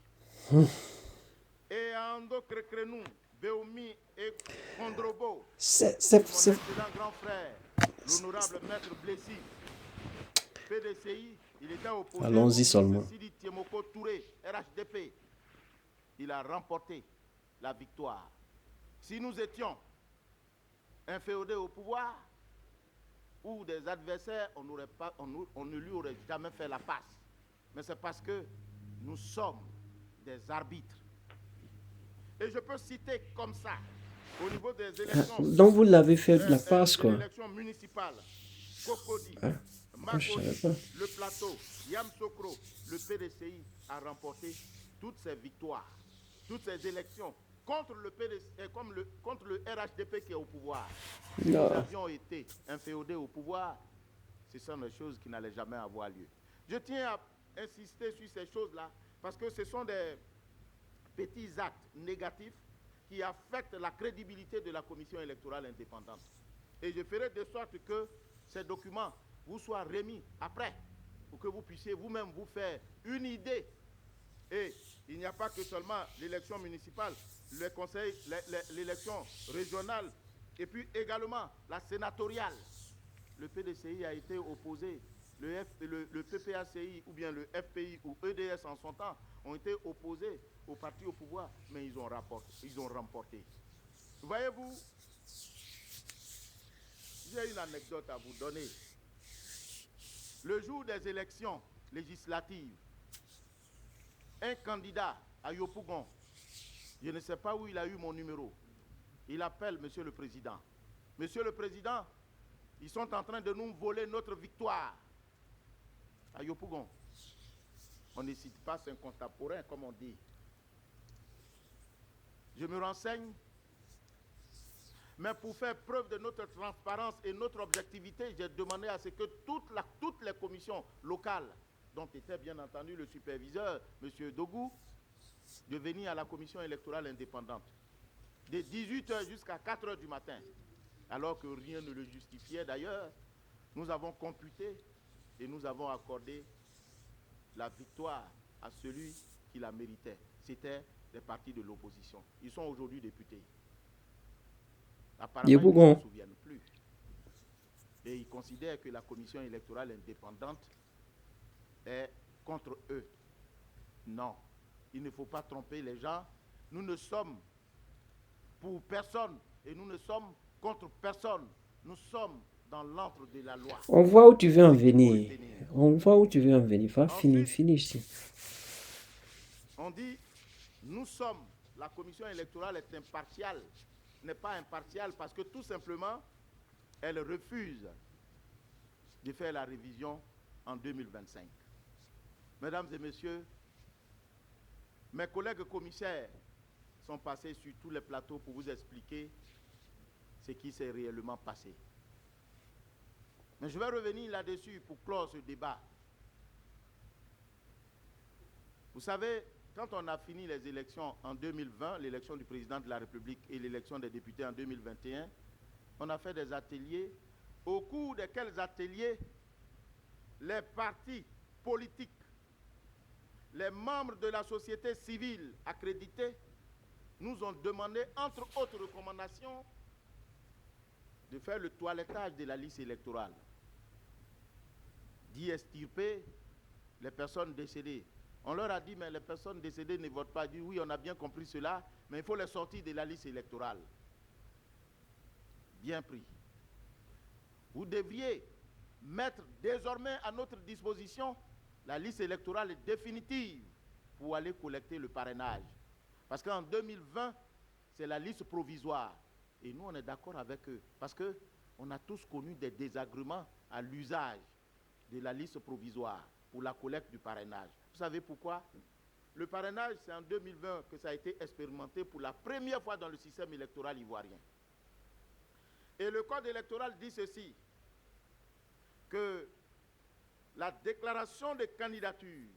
Et Ando Krekrenou, Béoumi et Kondrobo, mon excellent grand frère, l'honorable maître Blessy, PDCI, il était opposé Allons-y seulement. au Sidi Tiemoko Touré, RHDP. Il a remporté la victoire. Si nous étions inféodés au pouvoir ou des adversaires, on ne lui aurait jamais fait la passe. Mais c'est parce que nous sommes des arbitres. Et je peux citer comme ça, au niveau des élections. Donc vous l'avez fait de la passe, quoi. L'élection municipale, Cocody, Moi, je savais Makodi, pas. le Plateau, Yamsokro, le PDCI a remporté toutes ces victoires, toutes ces élections contre le PDC, contre le RHDP qui est au pouvoir. Si nous avions été inféodés au pouvoir, ce sont des choses qui n'allaient jamais avoir lieu. Je tiens à insister sur ces choses-là parce que ce sont des petits actes négatifs qui affectent la crédibilité de la commission électorale indépendante. Et je ferai de sorte que ces documents vous soient remis après pour que vous puissiez vous-même vous faire une idée. Et il n'y a pas que seulement l'élection municipale, le conseil, l'élection régionale et puis également la sénatoriale. Le PDCI a été opposé, le PPACI ou bien le FPI ou EDS en son temps ont été opposés au parti au pouvoir, mais ils ont remporté. Voyez-vous, j'ai une anecdote à vous donner. Le jour des élections législatives, un candidat à Yopougon, je ne sais pas où il a eu mon numéro, il appelle Monsieur le Président. Monsieur le Président, ils sont en train de nous voler notre victoire à Yopougon. On ne cite pas un contemporain, comme on dit. Je me renseigne, mais pour faire preuve de notre transparence et notre objectivité, j'ai demandé à ce que toutes les commissions locales, dont était bien entendu le superviseur, M. Dogou, de venir à la commission électorale indépendante, de 18h jusqu'à 4h du matin, alors que rien ne le justifiait d'ailleurs. Nous avons computé et nous avons accordé la victoire à celui qui la méritaient. C'était les partis de l'opposition. Ils sont aujourd'hui députés. Apparemment, ils ne se souviennent plus. Et ils considèrent que la commission électorale indépendante est contre eux. Non, il ne faut pas tromper les gens. Nous ne sommes pour personne et nous ne sommes contre personne. Nous sommes dans l'antre de la loi. On voit où tu veux en venir. On voit où tu veux en venir. Va finir ici. On dit, nous sommes, la commission électorale est impartiale, n'est pas impartiale parce que tout simplement, elle refuse de faire la révision en 2025. Mesdames et messieurs, mes collègues commissaires sont passés sur tous les plateaux pour vous expliquer ce qui s'est réellement passé. Mais je vais revenir là-dessus pour clore ce débat. Vous savez, quand on a fini les élections en 2020, l'élection du président de la République et l'élection des députés en 2021, on a fait des ateliers, au cours desquels ateliers, les partis politiques, les membres de la société civile accrédités, nous ont demandé, entre autres recommandations, de faire le toilettage de la liste électorale, d'y extirper les personnes décédées. On leur a dit, mais les personnes décédées ne votent pas. Dit, oui, on a bien compris cela, mais il faut les sortir de la liste électorale. Bien pris. Vous devriez mettre désormais à notre disposition la liste électorale définitive pour aller collecter le parrainage. Parce qu'en 2020, c'est la liste provisoire. Et nous, on est d'accord avec eux. Parce qu'on a tous connu des désagréments à l'usage de la liste provisoire pour la collecte du parrainage. Vous savez pourquoi? Le parrainage, c'est en 2020 que ça a été expérimenté pour la première fois dans le système électoral ivoirien. Et le code électoral dit ceci, que la déclaration de candidature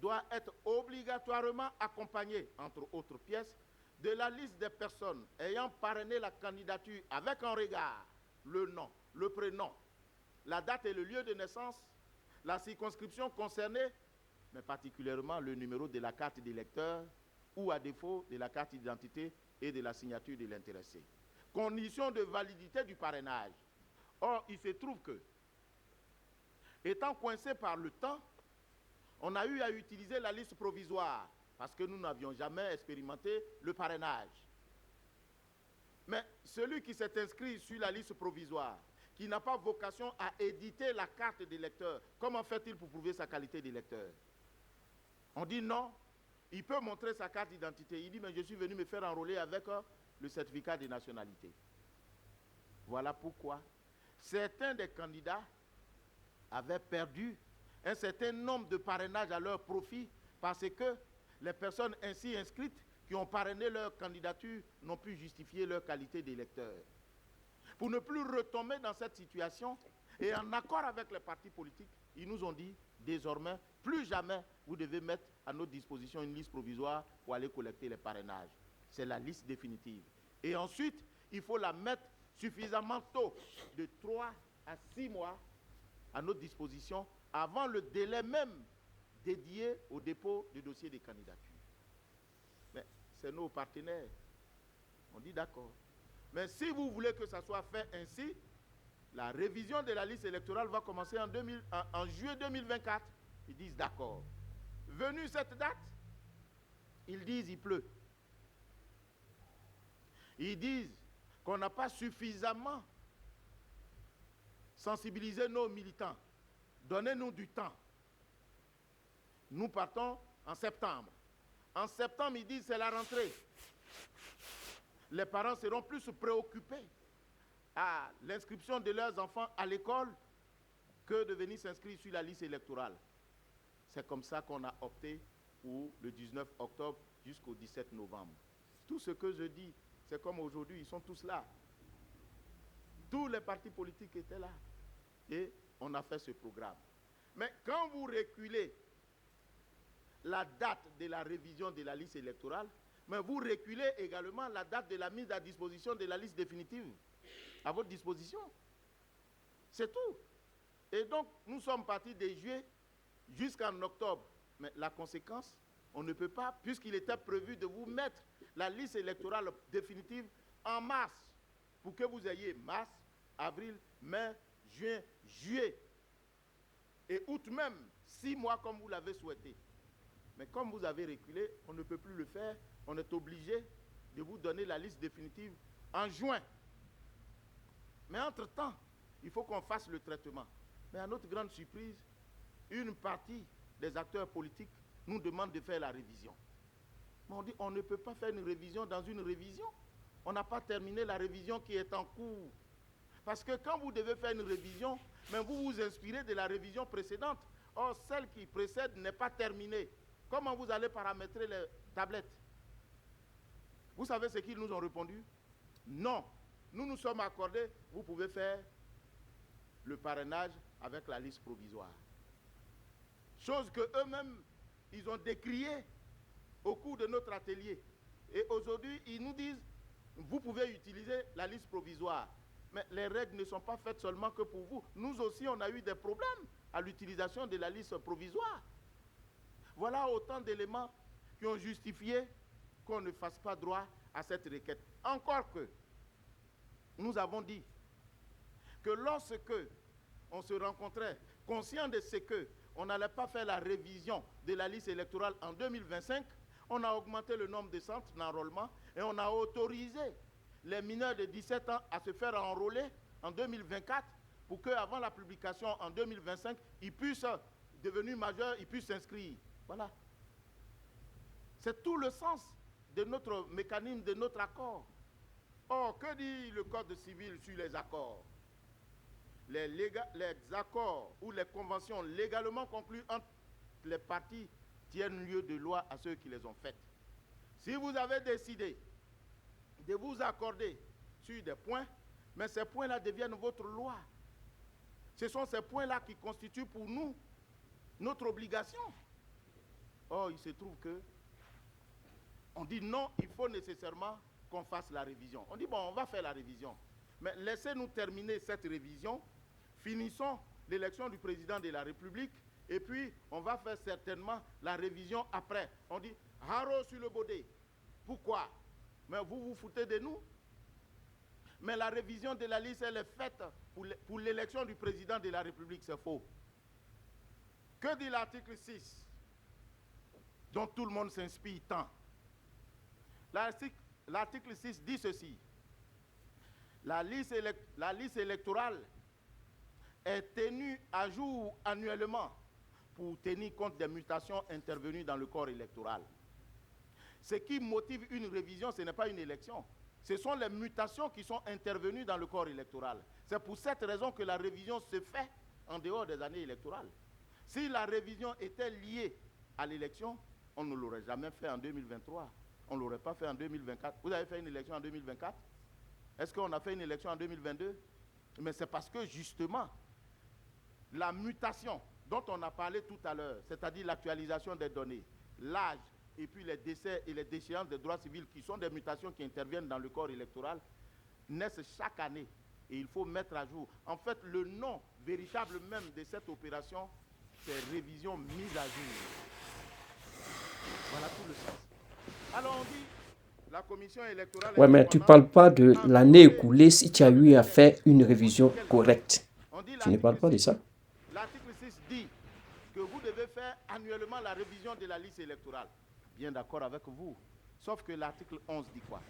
doit être obligatoirement accompagnée, entre autres pièces, de la liste des personnes ayant parrainé la candidature avec en regard le nom, le prénom, la date et le lieu de naissance, la circonscription concernée, mais particulièrement le numéro de la carte d'électeur ou à défaut de la carte d'identité et de la signature de l'intéressé. Condition de validité du parrainage. Or, il se trouve que, étant coincé par le temps, on a eu à utiliser la liste provisoire parce que nous n'avions jamais expérimenté le parrainage. Mais celui qui s'est inscrit sur la liste provisoire, qui n'a pas vocation à éditer la carte d'électeur, comment fait-il pour prouver sa qualité d'électeur? On dit non, il peut montrer sa carte d'identité. Il dit, mais je suis venu me faire enrôler avec le certificat de nationalité. Voilà pourquoi certains des candidats avaient perdu un certain nombre de parrainages à leur profit parce que les personnes ainsi inscrites qui ont parrainé leur candidature n'ont pu justifier leur qualité d'électeur. Pour ne plus retomber dans cette situation et en accord avec les partis politiques, ils nous ont dit désormais, plus jamais vous devez mettre à notre disposition une liste provisoire pour aller collecter les parrainages. C'est la liste définitive. Et ensuite, il faut la mettre suffisamment tôt, de 3 à 6 mois à notre disposition, avant le délai même dédié au dépôt du dossier des candidatures. Mais c'est nos partenaires. On dit d'accord. Mais si vous voulez que ça soit fait ainsi, la révision de la liste électorale va commencer en juillet 2024. Ils disent d'accord. Venue cette date, ils disent il pleut. Ils disent qu'on n'a pas suffisamment sensibilisé nos militants. Donnez-nous du temps. Nous partons en septembre. En septembre, ils disent c'est la rentrée. Les parents seront plus préoccupés à l'inscription de leurs enfants à l'école que de venir s'inscrire sur la liste électorale. C'est comme ça qu'on a opté pour le 19 octobre jusqu'au 17 novembre. Tout ce que je dis, c'est comme aujourd'hui, ils sont tous là. Tous les partis politiques étaient là. Et on a fait ce programme. Mais quand vous reculez la date de la révision de la liste électorale, mais vous reculez également la date de la mise à disposition de la liste définitive à votre disposition. C'est tout. Et donc, nous sommes partis de juillet jusqu'en octobre. Mais la conséquence, On ne peut pas, puisqu'il était prévu de vous mettre la liste électorale définitive en mars, pour que vous ayez mars, avril, mai, juin, juillet et août même, 6 mois comme vous l'avez souhaité. Mais comme vous avez reculé, on ne peut plus le faire. On est obligé de vous donner la liste définitive en juin. Mais entre-temps, il faut qu'on fasse le traitement. Mais à notre grande surprise, une partie des acteurs politiques nous demande de faire la révision. Mais on dit on ne peut pas faire une révision dans une révision. On n'a pas terminé la révision qui est en cours. Parce que quand vous devez faire une révision, mais vous vous inspirez de la révision précédente. Or, celle qui précède n'est pas terminée. Comment vous allez paramétrer les tablettes? Vous savez ce qu'ils nous ont répondu? Non. Nous nous sommes accordés, vous pouvez faire le parrainage avec la liste provisoire. Chose que eux-mêmes, ils ont décrié au cours de notre atelier. Et aujourd'hui, ils nous disent, vous pouvez utiliser la liste provisoire. Mais les règles ne sont pas faites seulement que pour vous. Nous aussi, on a eu des problèmes à l'utilisation de la liste provisoire. Voilà autant d'éléments qui ont justifié qu'on ne fasse pas droit à cette requête. Encore que, nous avons dit que lorsque on se rencontrait, conscient de ce que on n'allait pas faire la révision de la liste électorale en 2025, on a augmenté le nombre de centres d'enrôlement et on a autorisé les mineurs de 17 ans à se faire enrôler en 2024 pour qu'avant la publication en 2025, ils puissent, devenir majeurs, ils puissent s'inscrire. Voilà. C'est tout le sens de notre mécanisme, de notre accord. Or, que dit le Code civil sur les accords? Les accords ou les conventions légalement conclues entre les parties tiennent lieu de loi à ceux qui les ont faites. Si vous avez décidé de vous accorder sur des points, mais ces points-là deviennent votre loi. Ce sont ces points-là qui constituent pour nous notre obligation. Or, il se trouve que on dit non, il faut nécessairement qu'on fasse la révision. On dit bon, on va faire la révision. Mais laissez-nous terminer cette révision, finissons l'élection du président de la République, et puis on va faire certainement la révision après. On dit haro sur le baudet. Pourquoi? Mais vous vous foutez de nous? Mais la révision de la liste, elle est faite pour l'élection du président de la République, c'est faux. Que dit l'article 6, dont tout le monde s'inspire tant? L'article 6 dit ceci. La liste électorale est tenue à jour annuellement pour tenir compte des mutations intervenues dans le corps électoral. Ce qui motive une révision, ce n'est pas une élection. Ce sont les mutations qui sont intervenues dans le corps électoral. C'est pour cette raison que la révision se fait en dehors des années électorales. Si la révision était liée à l'élection, on ne l'aurait jamais fait en 2023. On ne l'aurait pas fait en 2024. Vous avez fait une élection en 2024? Est-ce qu'on a fait une élection en 2022? Mais c'est parce que justement, la mutation dont on a parlé tout à l'heure, c'est-à-dire l'actualisation des données, l'âge, et puis les décès et les déchéances des droits civils, qui sont des mutations qui interviennent dans le corps électoral, naissent chaque année. Et il faut mettre à jour. En fait, le nom véritable même de cette opération, c'est révision mise à jour. Voilà tout le sens. Alors on dit, la commission électorale... Ouais, mais tu ne parles pas de l'année écoulée si tu as eu à faire une révision correcte. Tu ne parles pas de ça? L'article 6 dit que vous devez faire annuellement la révision de la liste électorale. Bien d'accord avec vous. Sauf que l'article 11 dit quoi?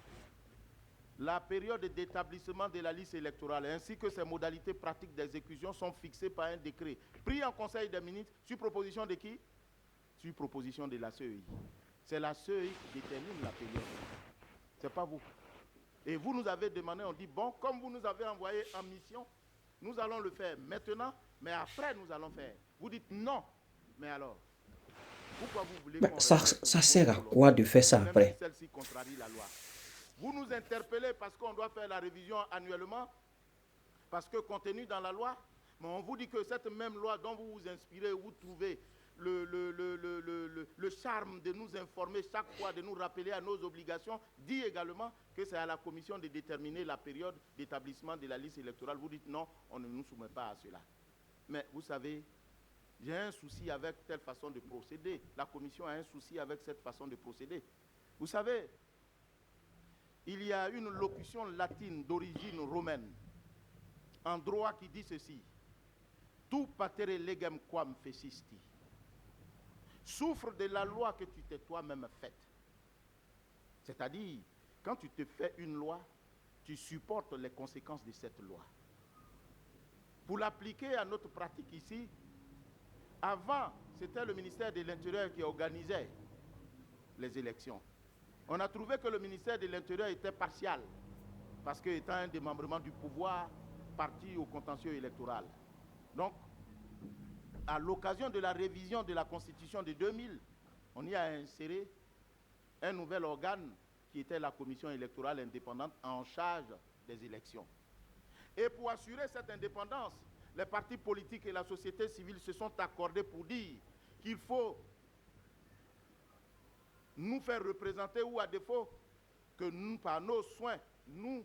La période d'établissement de la liste électorale ainsi que ses modalités pratiques d'exécution sont fixées par un décret pris en Conseil des ministres sur proposition de qui? Sur proposition de la CEI. C'est la CEI qui détermine la période. Ce n'est pas vous. Et vous nous avez demandé, on dit, bon, comme vous nous avez envoyé en mission, nous allons le faire maintenant, mais après nous allons faire. Vous dites non, mais alors, pourquoi vous voulez qu'on... Ça sert à quoi de faire ça après? Celle-ci contrarie la loi. Vous nous interpellez parce qu'on doit faire la révision annuellement, parce que contenu dans la loi, mais on vous dit que cette même loi dont vous vous inspirez, vous trouvez le charme de nous informer chaque fois, de nous rappeler à nos obligations, dit également que c'est à la commission de déterminer la période d'établissement de la liste électorale. Vous dites non, on ne nous soumet pas à cela. Mais vous savez, j'ai un souci avec telle façon de procéder. La commission a un souci avec cette façon de procéder. Vous savez, il y a une locution latine d'origine romaine en droit qui dit ceci. Tu patere legem quam fecisti. Souffre de la loi que tu t'es toi-même faite. C'est-à-dire, quand tu te fais une loi, tu supportes les conséquences de cette loi. Pour l'appliquer à notre pratique ici, avant, c'était le ministère de l'Intérieur qui organisait les élections. On a trouvé que le ministère de l'Intérieur était partial, parce qu'étant un démembrement du pouvoir, parti au contentieux électoral. Donc, à l'occasion de la révision de la Constitution de 2000, on y a inséré un nouvel organe qui était la Commission électorale indépendante en charge des élections. Et pour assurer cette indépendance, les partis politiques et la société civile se sont accordés pour dire qu'il faut nous faire représenter ou à défaut que nous, par nos soins, nous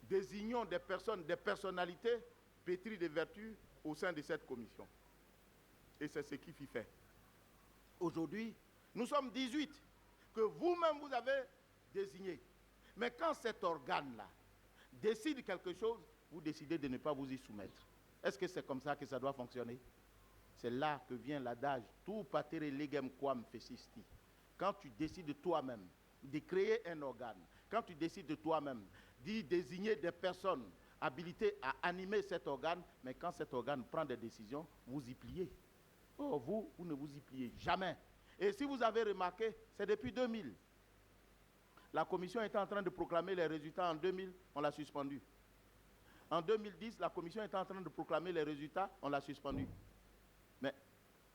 désignons des personnes, des personnalités pétries de vertus au sein de cette commission. Et c'est ce qui fut fait. Aujourd'hui, nous sommes 18 que vous-même vous avez désigné. Mais quand cet organe-là décide quelque chose, vous décidez de ne pas vous y soumettre. Est-ce que c'est comme ça que ça doit fonctionner? C'est là que vient l'adage « Tu patere legem quam fecisti ». Quand tu décides toi-même de créer un organe, quand tu décides toi-même d'y désigner des personnes habilitées à animer cet organe, mais quand cet organe prend des décisions, vous y pliez. Oh, vous ne vous y pliez jamais. Et si vous avez remarqué, c'est depuis 2000. La commission était en train de proclamer les résultats en 2000, on l'a suspendu. En 2010, la commission était en train de proclamer les résultats, on l'a suspendu. Mais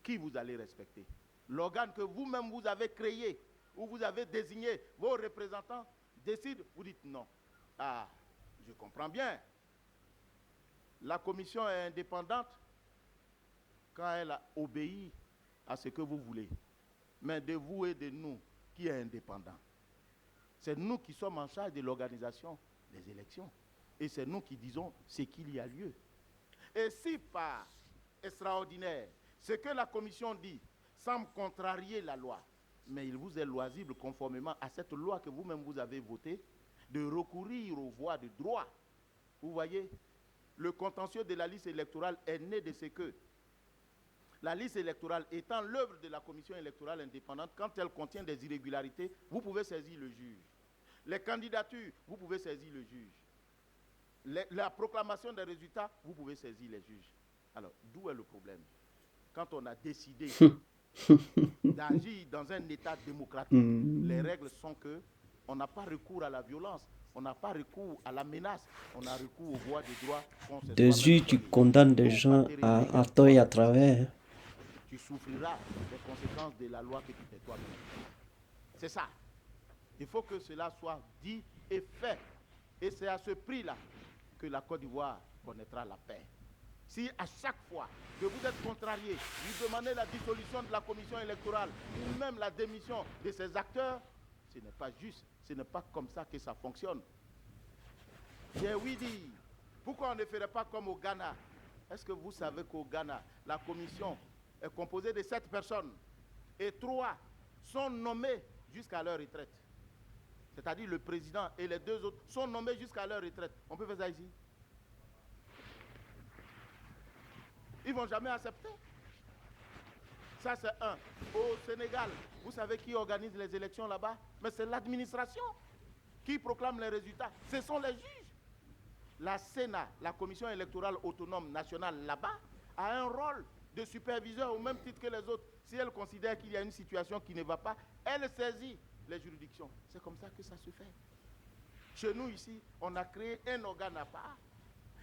qui vous allez respecter? L'organe que vous-même vous avez créé, ou vous avez désigné, vos représentants décident, vous dites non. Ah, je comprends bien. La commission est indépendante quand elle obéit à ce que vous voulez. Mais de vous et de nous, qui est indépendant? C'est nous qui sommes en charge de l'organisation des élections. Et c'est nous qui disons ce qu'il y a lieu. Et si par extraordinaire, ce que la commission dit semble contrarier la loi, mais il vous est loisible, conformément à cette loi que vous-même vous avez votée, de recourir aux voies de droit. Vous voyez, le contentieux de la liste électorale est né de ce que la liste électorale étant l'œuvre de la commission électorale indépendante, quand elle contient des irrégularités, vous pouvez saisir le juge. Les candidatures, vous pouvez saisir le juge. La proclamation des résultats, vous pouvez saisir les juges. Alors, d'où est le problème? Quand on a décidé d'agir dans un État démocratique, les règles sont que on n'a pas recours à la violence, on n'a pas recours à la menace, on a recours aux voies de droit. Jésus, tu condamnes des gens à tort et à travers. Tu souffriras des conséquences de la loi que tu fais toi-même. C'est ça. Il faut que cela soit dit et fait. Et c'est à ce prix-là que la Côte d'Ivoire connaîtra la paix. Si à chaque fois que vous êtes contrarié, vous demandez la dissolution de la commission électorale ou même la démission de ses acteurs, ce n'est pas juste, ce n'est pas comme ça que ça fonctionne. J'ai oui dit, pourquoi on ne ferait pas comme au Ghana? Est-ce que vous savez qu'au Ghana, la commission est composée de 7 personnes et 3 sont nommés jusqu'à leur retraite? C'est-à-dire le président et les 2 autres sont nommés jusqu'à leur retraite. On peut faire ça ici? Ils ne vont jamais accepter. Ça, c'est un. Au Sénégal, vous savez qui organise les élections là-bas? Mais c'est l'administration qui proclame les résultats. Ce sont les juges. La Sénat, la commission électorale autonome nationale là-bas, a un rôle de superviseur au même titre que les autres. Si elle considère qu'il y a une situation qui ne va pas, elle saisit les juridictions. C'est comme ça que ça se fait. Chez nous ici, on a créé un organe à part.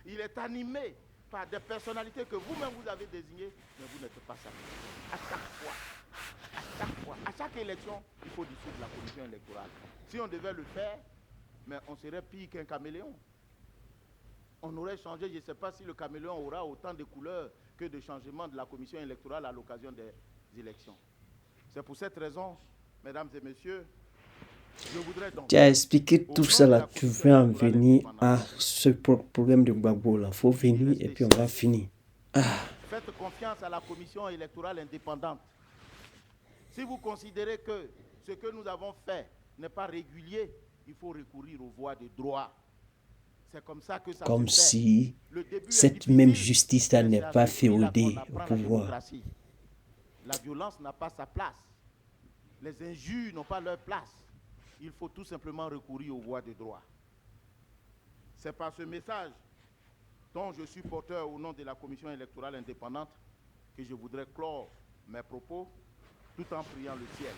Il est animé par des personnalités que vous-même vous avez désignées, mais vous n'êtes pas satisfait. À chaque élection, il faut dissoudre la commission électorale. Si on devait le faire, mais on serait pire qu'un caméléon. On aurait changé, je ne sais pas si le caméléon aura autant de couleurs que de changements de la commission électorale à l'occasion des élections. C'est pour cette raison, mesdames et messieurs, je voudrais donc... Tu as expliqué tout ça là, tu veux en venir à ce problème de Gbagbo là. Il faut venir et puis on va finir. Faites confiance à la commission électorale indépendante. Si vous considérez que ce que nous avons fait n'est pas régulier, il faut recourir aux voies de droit. C'est comme ça que ça Comme se fait. si Le début est cette même difficile, justice-là mais n'est c'est pas depuis là qu'on féodée au apprend la pouvoir. démocratie. La violence n'a pas sa place. Les injures n'ont pas leur place. Il faut tout simplement recourir aux voies de droit. C'est par ce message dont je suis porteur au nom de la Commission électorale indépendante que je voudrais clore mes propos tout en priant le ciel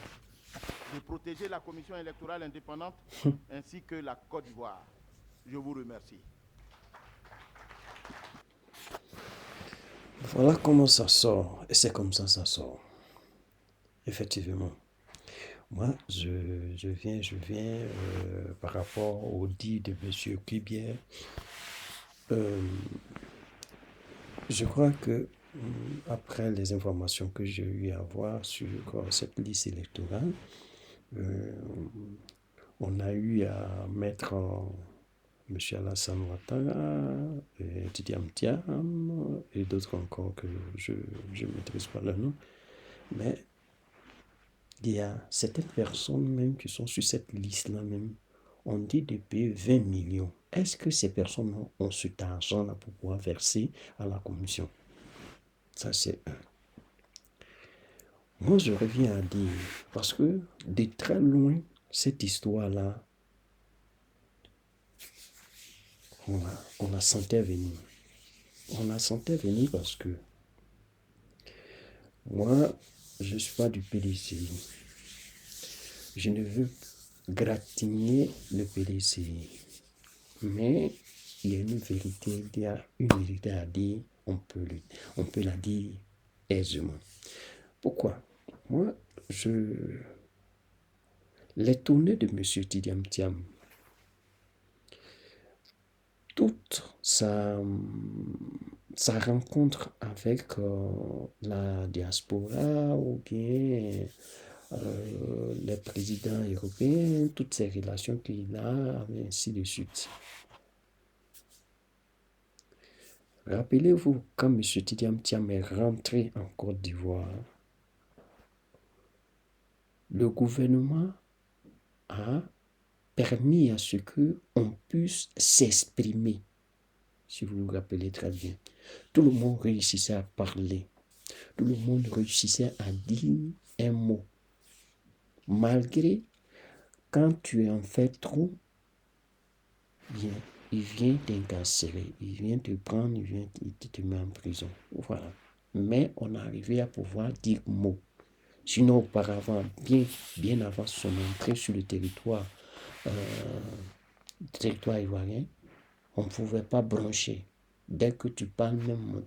de protéger la Commission électorale indépendante ainsi que la Côte d'Ivoire. Je vous remercie. Voilà comment ça sort. Et c'est comme ça sort. Effectivement. Moi, je viens par rapport au dit de M. Cubière. Je crois que après les informations que j'ai eu à voir sur cette liste électorale, on a eu à mettre M. Alassane Ouattara, Didi Amtiam et d'autres encore que je ne maîtrise pas leur nom. Mais il y a certaines personnes même qui sont sur cette liste-là même. On dit de payer 20 millions. Est-ce que ces personnes ont cet argent-là pour pouvoir verser à la commission? Ça, c'est un. Moi, je reviens à dire, parce que de très loin, cette histoire-là, on la sentait venir. On la sentait venir parce que moi, je ne suis pas du PDC. Je ne veux gratigner le PDC. Mais il y a une vérité à dire, on peut la dire aisément. Pourquoi? Moi, les tournées de M. Tidiam Thiam, toute sa rencontre avec la diaspora ou bien les présidents européens, toutes ces relations qu'il a, et ainsi de suite. Rappelez-vous, quand M. Tidiam Thiam est rentré en Côte d'Ivoire, le gouvernement a permis à ce qu'on puisse s'exprimer, si vous vous rappelez très bien. Tout le monde réussissait à parler. Tout le monde réussissait à dire un mot. Malgré, quand tu en fais trop, bien, il vient t'incarcérer, il vient te prendre, il te met en prison. Voilà. Mais on arrivait à pouvoir dire mot. Sinon, auparavant, bien avant son entrée sur le territoire ivoirien, on ne pouvait pas broncher. Dès que tu parles même,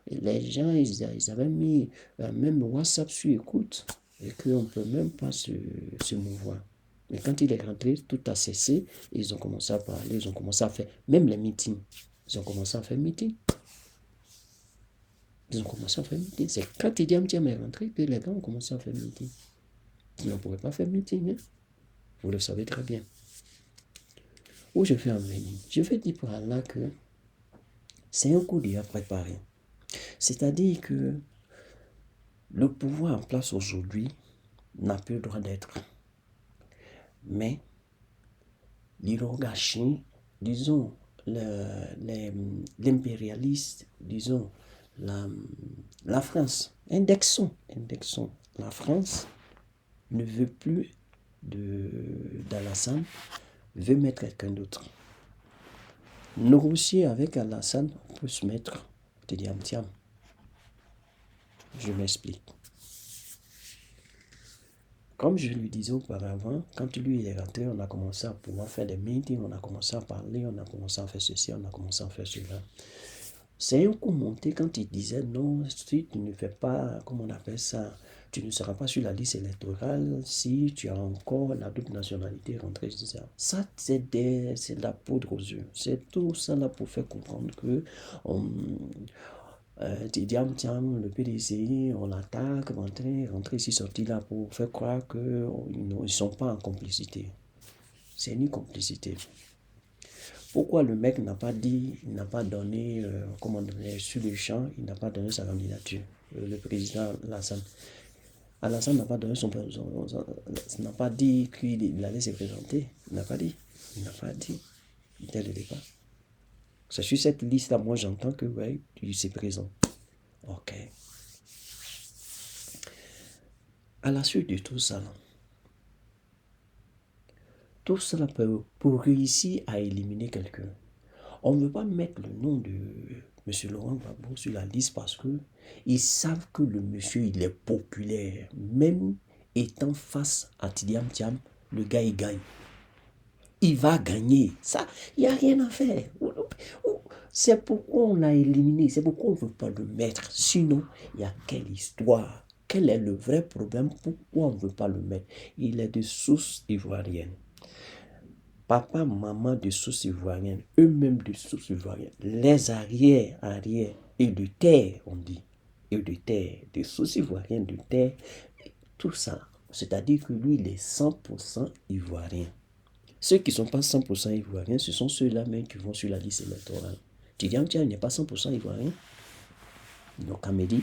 les gens, ils avaient mis même WhatsApp sur écoute et qu'on ne peut même pas se mouvoir. Mais quand il est rentré, tout a cessé. Ils ont commencé à parler, ils ont commencé à faire, même les meetings. Ils ont commencé à faire meeting. Ils ont commencé à faire meeting. C'est quand Tidiam Thiam est rentré que les gens ont commencé à faire meeting. Ils ne pourraient pas faire meeting. Hein? Vous le savez très bien. Où je vais en venir? Je vais dire par là que c'est un coup déjà préparé. C'est-à-dire que le pouvoir en place aujourd'hui n'a plus le droit d'être. Mais l'oligarchie, disons, l'impérialiste, disons, la France, indexons, la France ne veut plus d'Alassane, veut mettre quelqu'un d'autre. Négocier avec Alassane, on peut se mettre Tidiam Thiam. Je m'explique. Comme je le disais auparavant, quand lui il est rentré, on a commencé à pouvoir faire des meetings, on a commencé à parler, on a commencé à faire ceci, on a commencé à faire cela. C'est un coup monté quand il disait non, si tu ne fais pas, comment on appelle ça, tu ne seras pas sur la liste électorale si tu as encore la double nationalité rentrée. Ça, c'est de la poudre aux yeux. C'est tout ça là pour faire comprendre que Tidiam Thiam, le PDC, on l'attaque, rentrer ici, sortir là pour faire croire qu'ils ne sont pas en complicité. C'est une complicité. Pourquoi le mec n'a pas dit, il n'a pas donné, comment donner, sur le champ, il n'a pas donné sa candidature. Le président Alassane. Alassane n'a pas donné n'a pas dit qu'il allait se présenter. Il n'a pas dit. Il n'a pas dit dès le départ. C'est sur cette liste-là, moi j'entends que ouais, il se présente. Ok. À la suite de tout ça, pour réussir à éliminer quelqu'un, on ne veut pas mettre le nom de M. Laurent Gbagbo sur la liste parce que ils savent que le monsieur, il est populaire. Même étant face à Tidiane Thiam, le gars, il gagne. Il va gagner. Ça, il n'y a rien à faire. C'est pourquoi on l'a éliminé. C'est pourquoi on ne veut pas le mettre. Sinon, il y a quelle histoire? Quel est le vrai problème? Pourquoi on ne veut pas le mettre? Il est de source ivoirienne. Papa, maman de source ivoirienne, eux-mêmes de source ivoirienne, les arrières, et de terre, on dit, et de terre, de source ivoirienne, de terre, tout ça. C'est-à-dire que lui, il est 100% ivoirien. Ceux qui ne sont pas 100% ivoiriens, ce sont ceux-là même qui vont sur la liste électorale. Tidiane Thiam n'est pas 100% ivoirien. Donc, Amédi,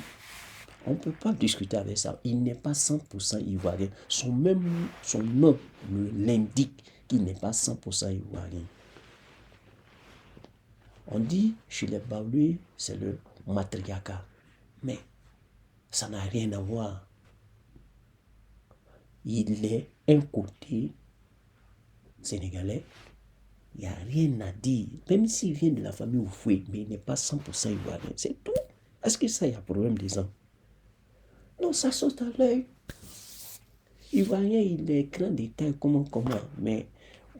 on ne peut pas discuter avec ça. Il n'est pas 100% ivoirien. Son nom l'indique qu'il n'est pas 100% ivoirien. On dit chez les Baoulés, c'est le matriarcat. Mais ça n'a rien à voir. Il est un côté sénégalais. Il n'y a rien à dire. Même s'il vient de la famille Oufoué, mais il n'est pas 100% ivoirien. C'est tout. Est-ce que ça, il y a problème des gens? Non, ça saute à l'œil. Ivoirien, il est grand détail, comment, mais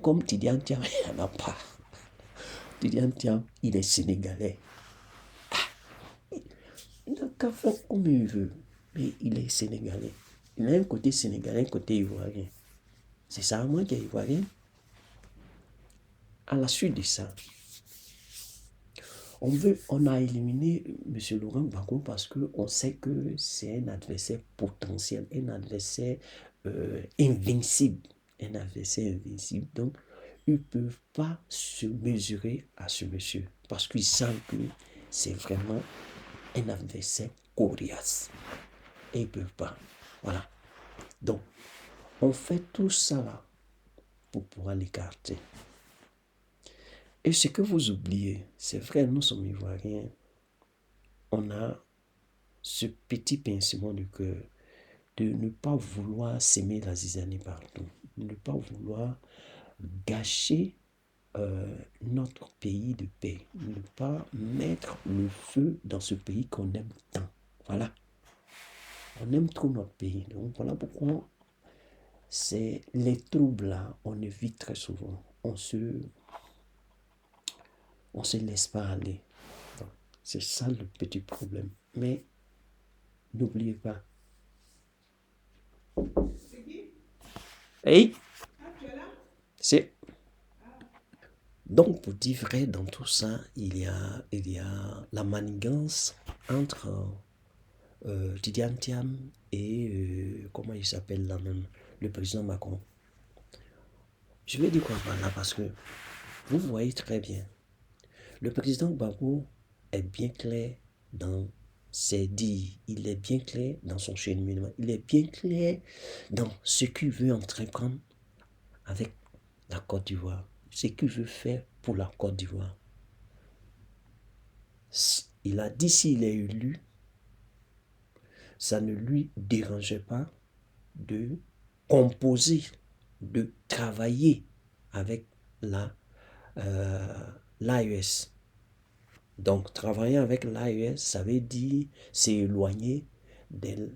comme Tidiane Thiam, il n'y en a pas. Tidiane Thiam, il est sénégalais. Il n'a qu'à faire comme il veut, mais il est sénégalais. Il a un côté sénégalais, un côté ivoirien. C'est ça, moi, qui est ivoirien. À la suite de ça, on a éliminé M. Laurent Gbagbo parce qu'on sait que c'est un adversaire potentiel, un adversaire invincible. Un adversaire invincible. Donc, ils ne peuvent pas se mesurer à ce monsieur parce qu'ils savent que c'est vraiment un adversaire coriace. Et ils ne peuvent pas. Voilà. Donc, on fait tout ça là pour pouvoir l'écarter. Et ce que vous oubliez, c'est vrai, nous sommes ivoiriens. On a ce petit pincement du cœur de ne pas vouloir s'aimer la zizanie partout, de ne pas vouloir gâcher notre pays de paix, ne pas mettre le feu dans ce pays qu'on aime tant. Voilà. On aime trop notre pays. Donc voilà pourquoi c'est les troubles là, on évite très souvent. On se laisse pas aller. C'est ça le petit problème. Mais n'oubliez pas. Hey, c'est. Donc, pour dire vrai, dans tout ça, il y a la manigance entre Tidiane Thiam et comment il s'appelle là même, le président Macron. Je vais dire quoi par là parce que vous voyez très bien. Le président Gbagbo est bien clair dans ses dires, il est bien clair dans son cheminement, il est bien clair dans ce qu'il veut entreprendre avec la Côte d'Ivoire, ce qu'il veut faire pour la Côte d'Ivoire. Il a dit s'il est élu, ça ne lui dérangeait pas de composer, de travailler avec l'AES. Donc, travailler avec l'AES, ça veut dire s'éloigner de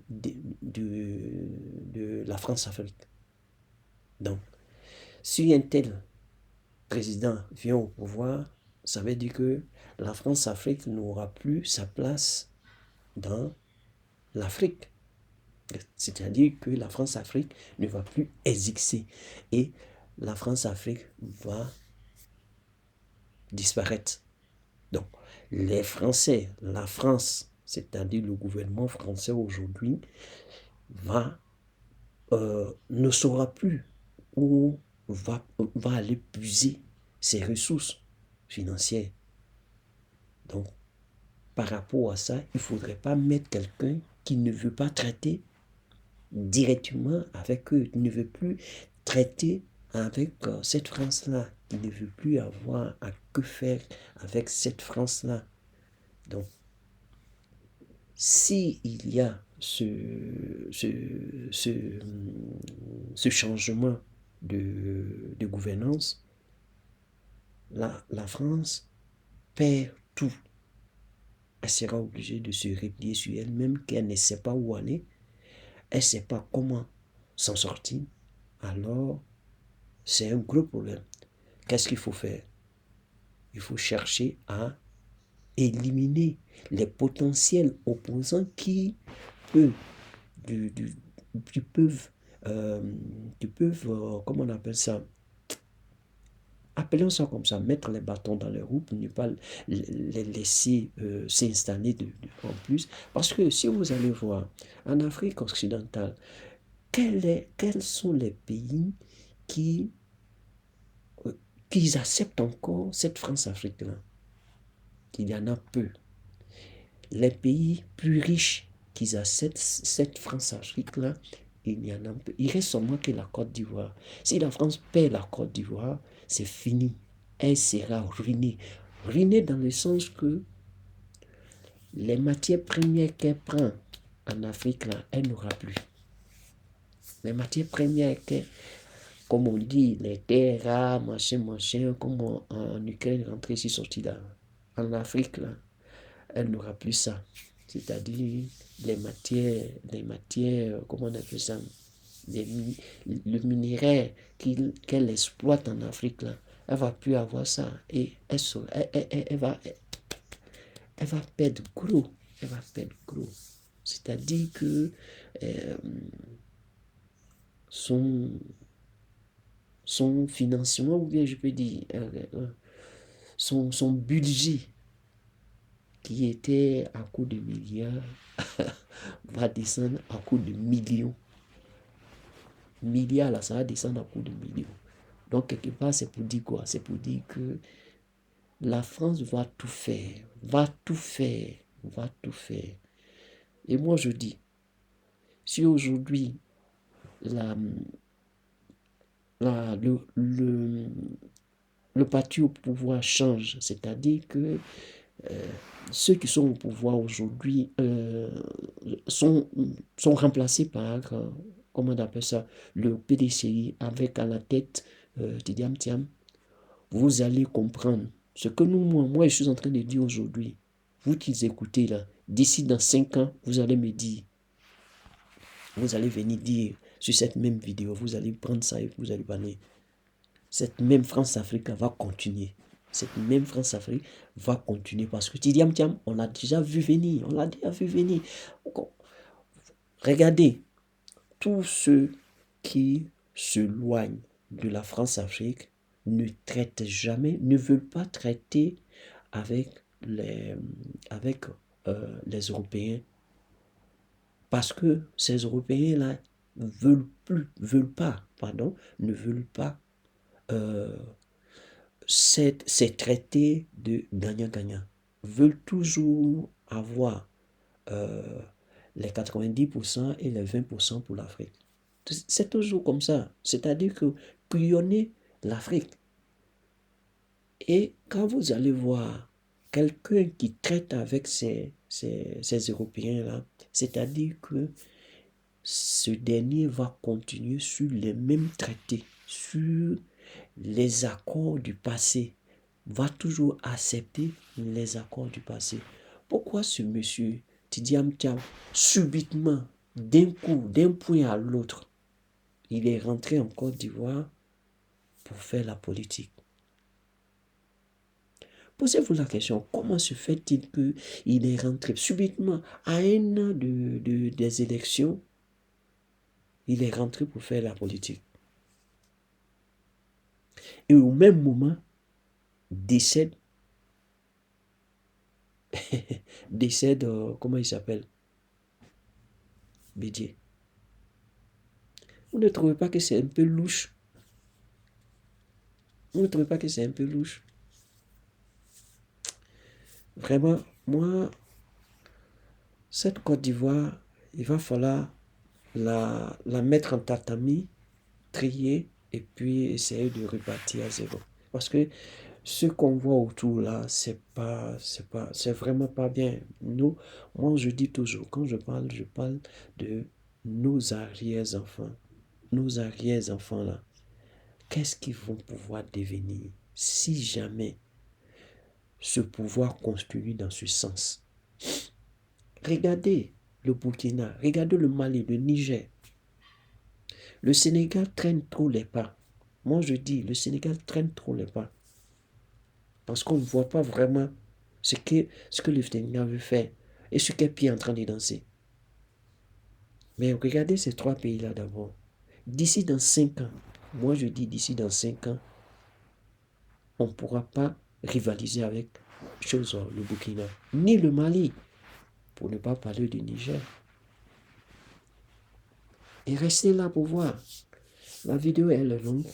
la France-Afrique. Donc, si un tel président vient au pouvoir, ça veut dire que la France-Afrique n'aura plus sa place dans l'Afrique. C'est-à-dire que la France-Afrique ne va plus exister et la France-Afrique va disparaître. Donc, les Français, la France, c'est-à-dire le gouvernement français aujourd'hui, ne saura plus où va aller puiser ses ressources. financière. Donc, par rapport à ça, il ne faudrait pas mettre quelqu'un qui ne veut pas traiter directement avec eux, qui ne veut plus traiter avec cette France-là, qui ne veut plus avoir à que faire avec cette France-là. Donc, si il y a ce changement de gouvernance, la France perd tout. Elle sera obligée de se replier sur elle-même, qu'elle ne sait pas où aller, elle ne sait pas comment s'en sortir. Alors, c'est un gros problème. Qu'est-ce qu'il faut faire? Il faut chercher à éliminer les potentiels opposants qui peuvent, qui peuvent, comment on appelle ça? Appelons ça comme ça, mettre les bâtons dans les roues pour ne pas les laisser s'installer en plus. Parce que si vous allez voir, en Afrique occidentale, quels sont les pays qui acceptent encore cette France-Afrique-là? Il y en a peu. Les pays plus riches qui acceptent cette France-Afrique-là, il y en a peu. Il reste seulement que la Côte d'Ivoire. Si la France perd la Côte d'Ivoire, c'est fini. Elle sera ruinée. Ruinée dans le sens que les matières premières qu'elle prend en Afrique, là, elle n'aura plus. Les matières premières comme on dit, les terres rares, machin, comme en Ukraine, rentrée ici, sortie là. En Afrique, là, elle n'aura plus ça. C'est-à-dire les matières, comment on appelle ça, le minerai qu'elle exploite en Afrique, là, elle ne va plus avoir ça. Et elle va perdre gros. Elle va perdre gros. C'est-à-dire que son financement, ou bien je peux dire, son budget, qui était à coût de milliards, va descendre à coût de millions. Milliards, là, ça va descendre à coût de millions. Donc, quelque part, c'est pour dire quoi? C'est pour dire que la France va tout faire, va tout faire. Et moi, je dis, si aujourd'hui, le parti au pouvoir change, c'est-à-dire que ceux qui sont au pouvoir aujourd'hui sont remplacés par, comment on appelle ça, le PDCI avec à la tête Tidiam Tiam, vous allez comprendre ce que moi je suis en train de dire aujourd'hui. Vous qui écoutez là, d'ici dans 5 ans, vous allez me dire, vous allez venir dire sur cette même vidéo, vous allez prendre ça et vous allez parler. Cette même France-Afrique va continuer. Cette même France-Afrique va continuer parce que Tidiam Tiam, on l'a déjà vu venir. Regardez, tous ceux qui se loignent de la France-Afrique ne traitent jamais, ne veulent pas traiter avec les Européens. Parce que ces Européens-là ne veulent pas ces traités de gagnant-gagnant, veulent toujours avoir les 90% et les 20% pour l'Afrique. C'est toujours comme ça. C'est-à-dire que crayonner l'Afrique. Et quand vous allez voir quelqu'un qui traite avec ces Européens-là, c'est-à-dire que ce dernier va continuer sur les mêmes traités, sur les accords du passé, va toujours accepter les accords du passé. Pourquoi ce monsieur Tidiam Tiam, subitement, d'un coup, d'un point à l'autre, il est rentré en Côte d'Ivoire pour faire la politique? Posez-vous la question, comment se fait-il qu'il est rentré subitement à un an des élections, il est rentré pour faire la politique? Et au même moment, décède, comment il s'appelle? Bédier. Vous ne trouvez pas que c'est un peu louche? Vous ne trouvez pas que c'est un peu louche? Vraiment, moi, cette Côte d'Ivoire, il va falloir la mettre en tatami, trier et puis essayer de repartir à zéro. Parce que ce qu'on voit autour là, c'est vraiment pas bien. Nous, moi je dis toujours, quand je parle de nos arrière-enfants. Nos arrière-enfants là, qu'est-ce qu'ils vont pouvoir devenir si jamais ce pouvoir continue dans ce sens? Regardez le Burkina, regardez le Mali, le Niger. Le Sénégal traîne trop les pas. Moi, je dis, le Sénégal traîne trop les pas. Parce qu'on ne voit pas vraiment ce que le Sénégal veut faire et ce qu'est Pierre en train de danser. Mais regardez ces trois pays-là d'abord. D'ici dans 5 ans, moi je dis d'ici dans 5 ans, on ne pourra pas rivaliser avec le Burkina, ni le Mali, pour ne pas parler du Niger. Et restez là pour voir. La vidéo elle est longue.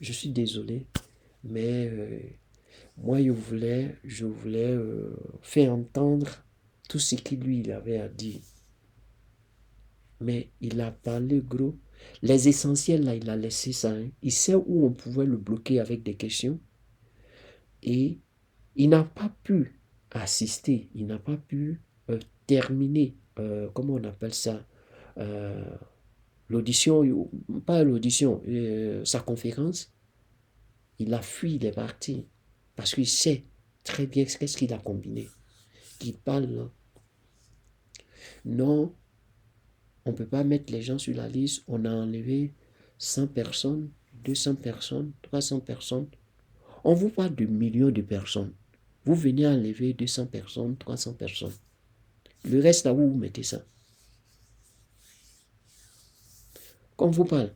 Je suis désolé, mais moi je voulais faire entendre tout ce qu'il lui il avait à dire. Mais il a parlé gros. Les essentiels là, il a laissé ça. Hein. Il sait où on pouvait le bloquer avec des questions. Et il n'a pas pu assister, il n'a pas pu terminer, comment on appelle ça, euh, l'audition, pas l'audition, sa conférence. Il a fui, il est parti. Parce qu'il sait très bien qu'est-ce qu'il a combiné. Il parle là. Non, on ne peut pas mettre les gens sur la liste. On a enlevé 100 personnes, 200 personnes, 300 personnes. On vous parle de millions de personnes. Vous venez enlever 200 personnes, 300 personnes. Le reste, là où vous mettez ça. Quand vous parlez,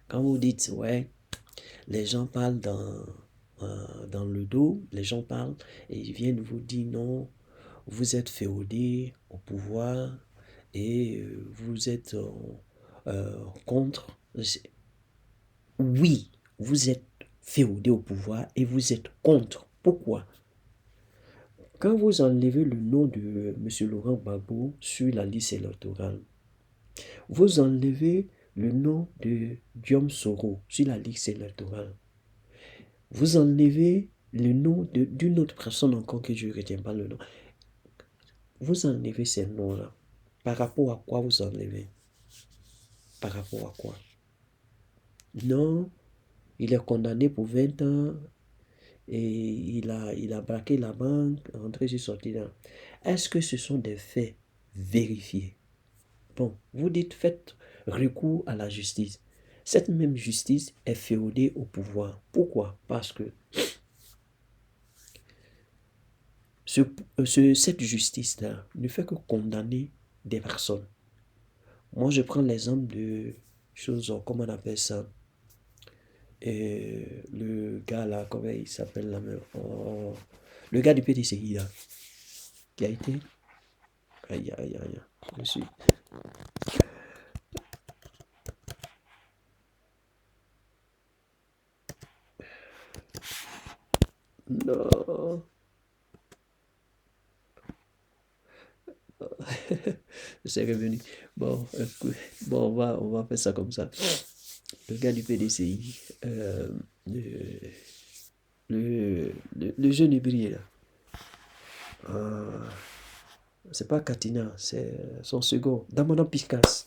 quand vous dites, ouais, les gens parlent dans le dos, les gens parlent et ils viennent vous dire non, vous êtes féodés au pouvoir et vous êtes contre. Oui, vous êtes féodés au pouvoir et vous êtes contre. Pourquoi? Quand vous enlevez le nom de M. Laurent Gbagbo sur la liste électorale, vous enlevez le nom de Guillaume Soro sur la liste électorale. Vous enlevez le nom d'une autre personne encore que je ne retiens pas le nom. Vous enlevez ces noms-là. Par rapport à quoi vous enlevez? Par rapport à quoi? Non, il est condamné pour 20 ans et il a braqué la banque, rentré sur sorti là. Est-ce que ce sont des faits vérifiés? Bon, vous dites faites recours à la justice. Cette même justice est féodée au pouvoir. Pourquoi? Parce que cette justice-là ne fait que condamner des personnes. Moi, je prends l'exemple de choses, comment on appelle ça? Le gars là, comment il s'appelle là même? Le gars du PDCI là, qui a été. Aïe, aïe, aïe, je suis. Non. C'est revenu. Bon, bon on va faire ça comme ça. Le gars du PDCI, le jeune hybride là. C'est pas Katina, c'est son second, Damanon Picas.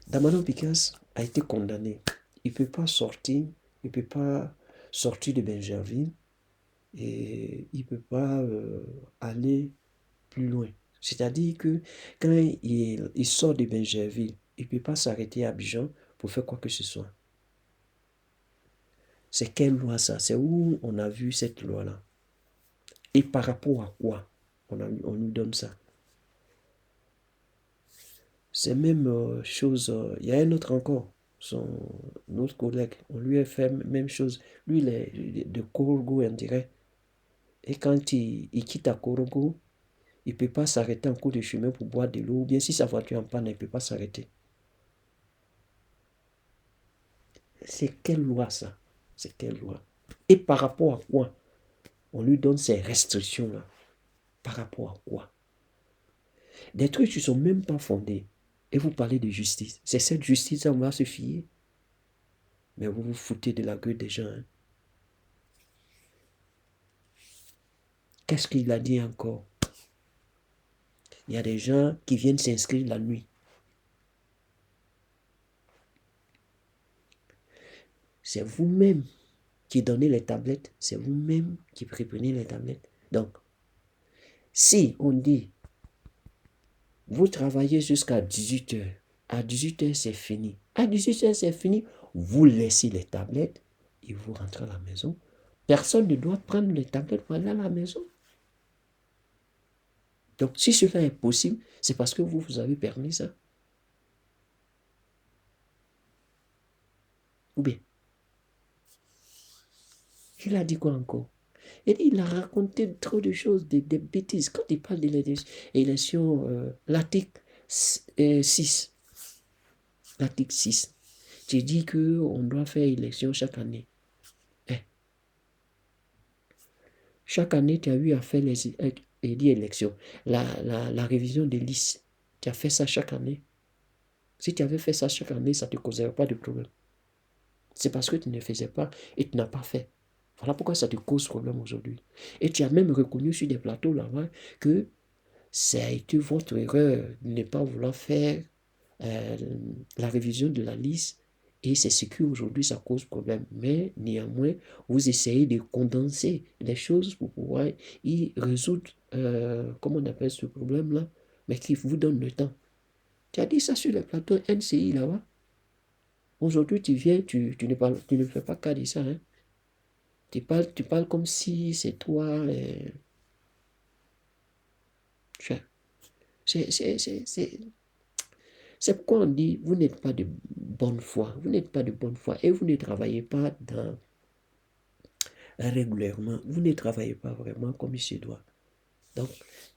Damanon Picas a été condamné. Il peut pas sortir de Benjerville et il peut pas aller plus loin. C'est-à-dire que quand il sort de Benjerville, il ne peut pas s'arrêter à Abidjan pour faire quoi que ce soit. C'est quelle loi ça? C'est où on a vu cette loi-là? Et par rapport à quoi on nous donne ça? C'est même chose. Il y a un autre encore, notre collègue, on lui a fait même chose. Lui, il est de Korogo, on dirait. Et quand il quitte à Korogo, il ne peut pas s'arrêter en cours de chemin pour boire de l'eau. Ou bien si sa voiture est en panne, il ne peut pas s'arrêter. C'est quelle loi ça? C'est quelle loi? Et par rapport à quoi? On lui donne ces restrictions-là. Par rapport à quoi? Des trucs qui ne sont même pas fondés. Et vous parlez de justice. C'est cette justice-là, on va se fier. Mais vous vous foutez de la gueule des gens. Hein? Qu'est-ce qu'il a dit encore? Il y a des gens qui viennent s'inscrire la nuit. C'est vous-même qui donnez les tablettes. C'est vous-même qui préprenez les tablettes. Donc, si on dit, vous travaillez jusqu'à 18 heures. À 18 heures, c'est fini. À 18 heures, c'est fini. Vous laissez les tablettes et vous rentrez à la maison. Personne ne doit prendre les tablettes pour aller à la maison. Donc, si cela est possible, c'est parce que vous avez permis ça. Ou bien, il a dit quoi encore? Il a raconté trop de choses, des bêtises. Quand il parle de l'élection, l'article 6, l'article 6, tu dis qu'on doit faire élection chaque année. Chaque année, tu as eu à faire les élections. La révision des listes, tu as fait ça chaque année. Si tu avais fait ça chaque année, ça ne te causerait pas de problème. C'est parce que tu ne faisais pas et tu n'as pas fait. Voilà pourquoi ça te cause problème aujourd'hui. Et tu as même reconnu sur des plateaux là-bas que ça a été votre erreur de ne pas vouloir faire la révision de la liste. Et c'est ce qui aujourd'hui ça cause problème. Mais néanmoins, vous essayez de condenser les choses pour pouvoir y résoudre, comment on appelle ce problème-là, mais qui vous donne le temps. Tu as dit ça sur le plateau NCI là-bas. Aujourd'hui, tu viens, tu ne fais pas cas de ça. Hein? Tu parles comme si c'est toi. C'est pourquoi on dit, vous n'êtes pas de bonne foi. Vous n'êtes pas de bonne foi et vous ne travaillez pas régulièrement. Vous ne travaillez pas vraiment comme il se doit. Donc,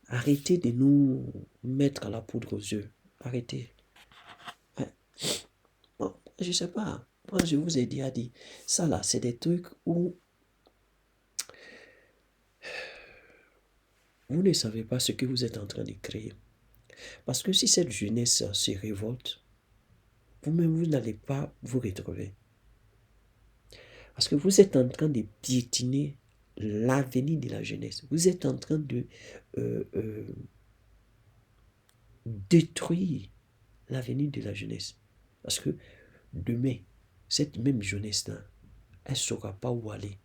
arrêtez de nous mettre à la poudre aux yeux. Arrêtez. Ouais. Bon, je ne sais pas. Moi, je vous ai déjà dit, ça là, c'est des trucs où vous ne savez pas ce que vous êtes en train de créer. Parce que si cette jeunesse se révolte, vous-même, vous n'allez pas vous retrouver. Parce que vous êtes en train de piétiner l'avenir de la jeunesse. Vous êtes en train de détruire l'avenir de la jeunesse. Parce que demain, cette même jeunesse-là, elle ne saura pas où aller.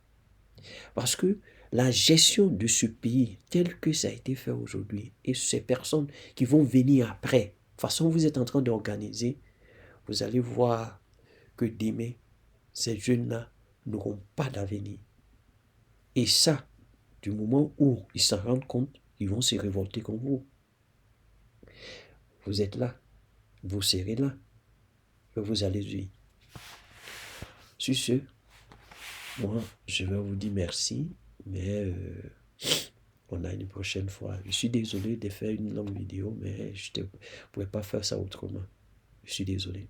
Parce que la gestion de ce pays, tel que ça a été fait aujourd'hui, et ces personnes qui vont venir après, de toute façon, vous êtes en train d'organiser, vous allez voir que demain, ces jeunes-là n'auront pas d'avenir. Et ça, du moment où ils s'en rendent compte, ils vont se révolter contre vous. Vous êtes là, vous serez là, et vous allez vivre. Sur ce, moi, je vais vous dire merci, mais on a une prochaine fois. Je suis désolé de faire une longue vidéo, mais je ne pourrais pas faire ça autrement. Je suis désolé.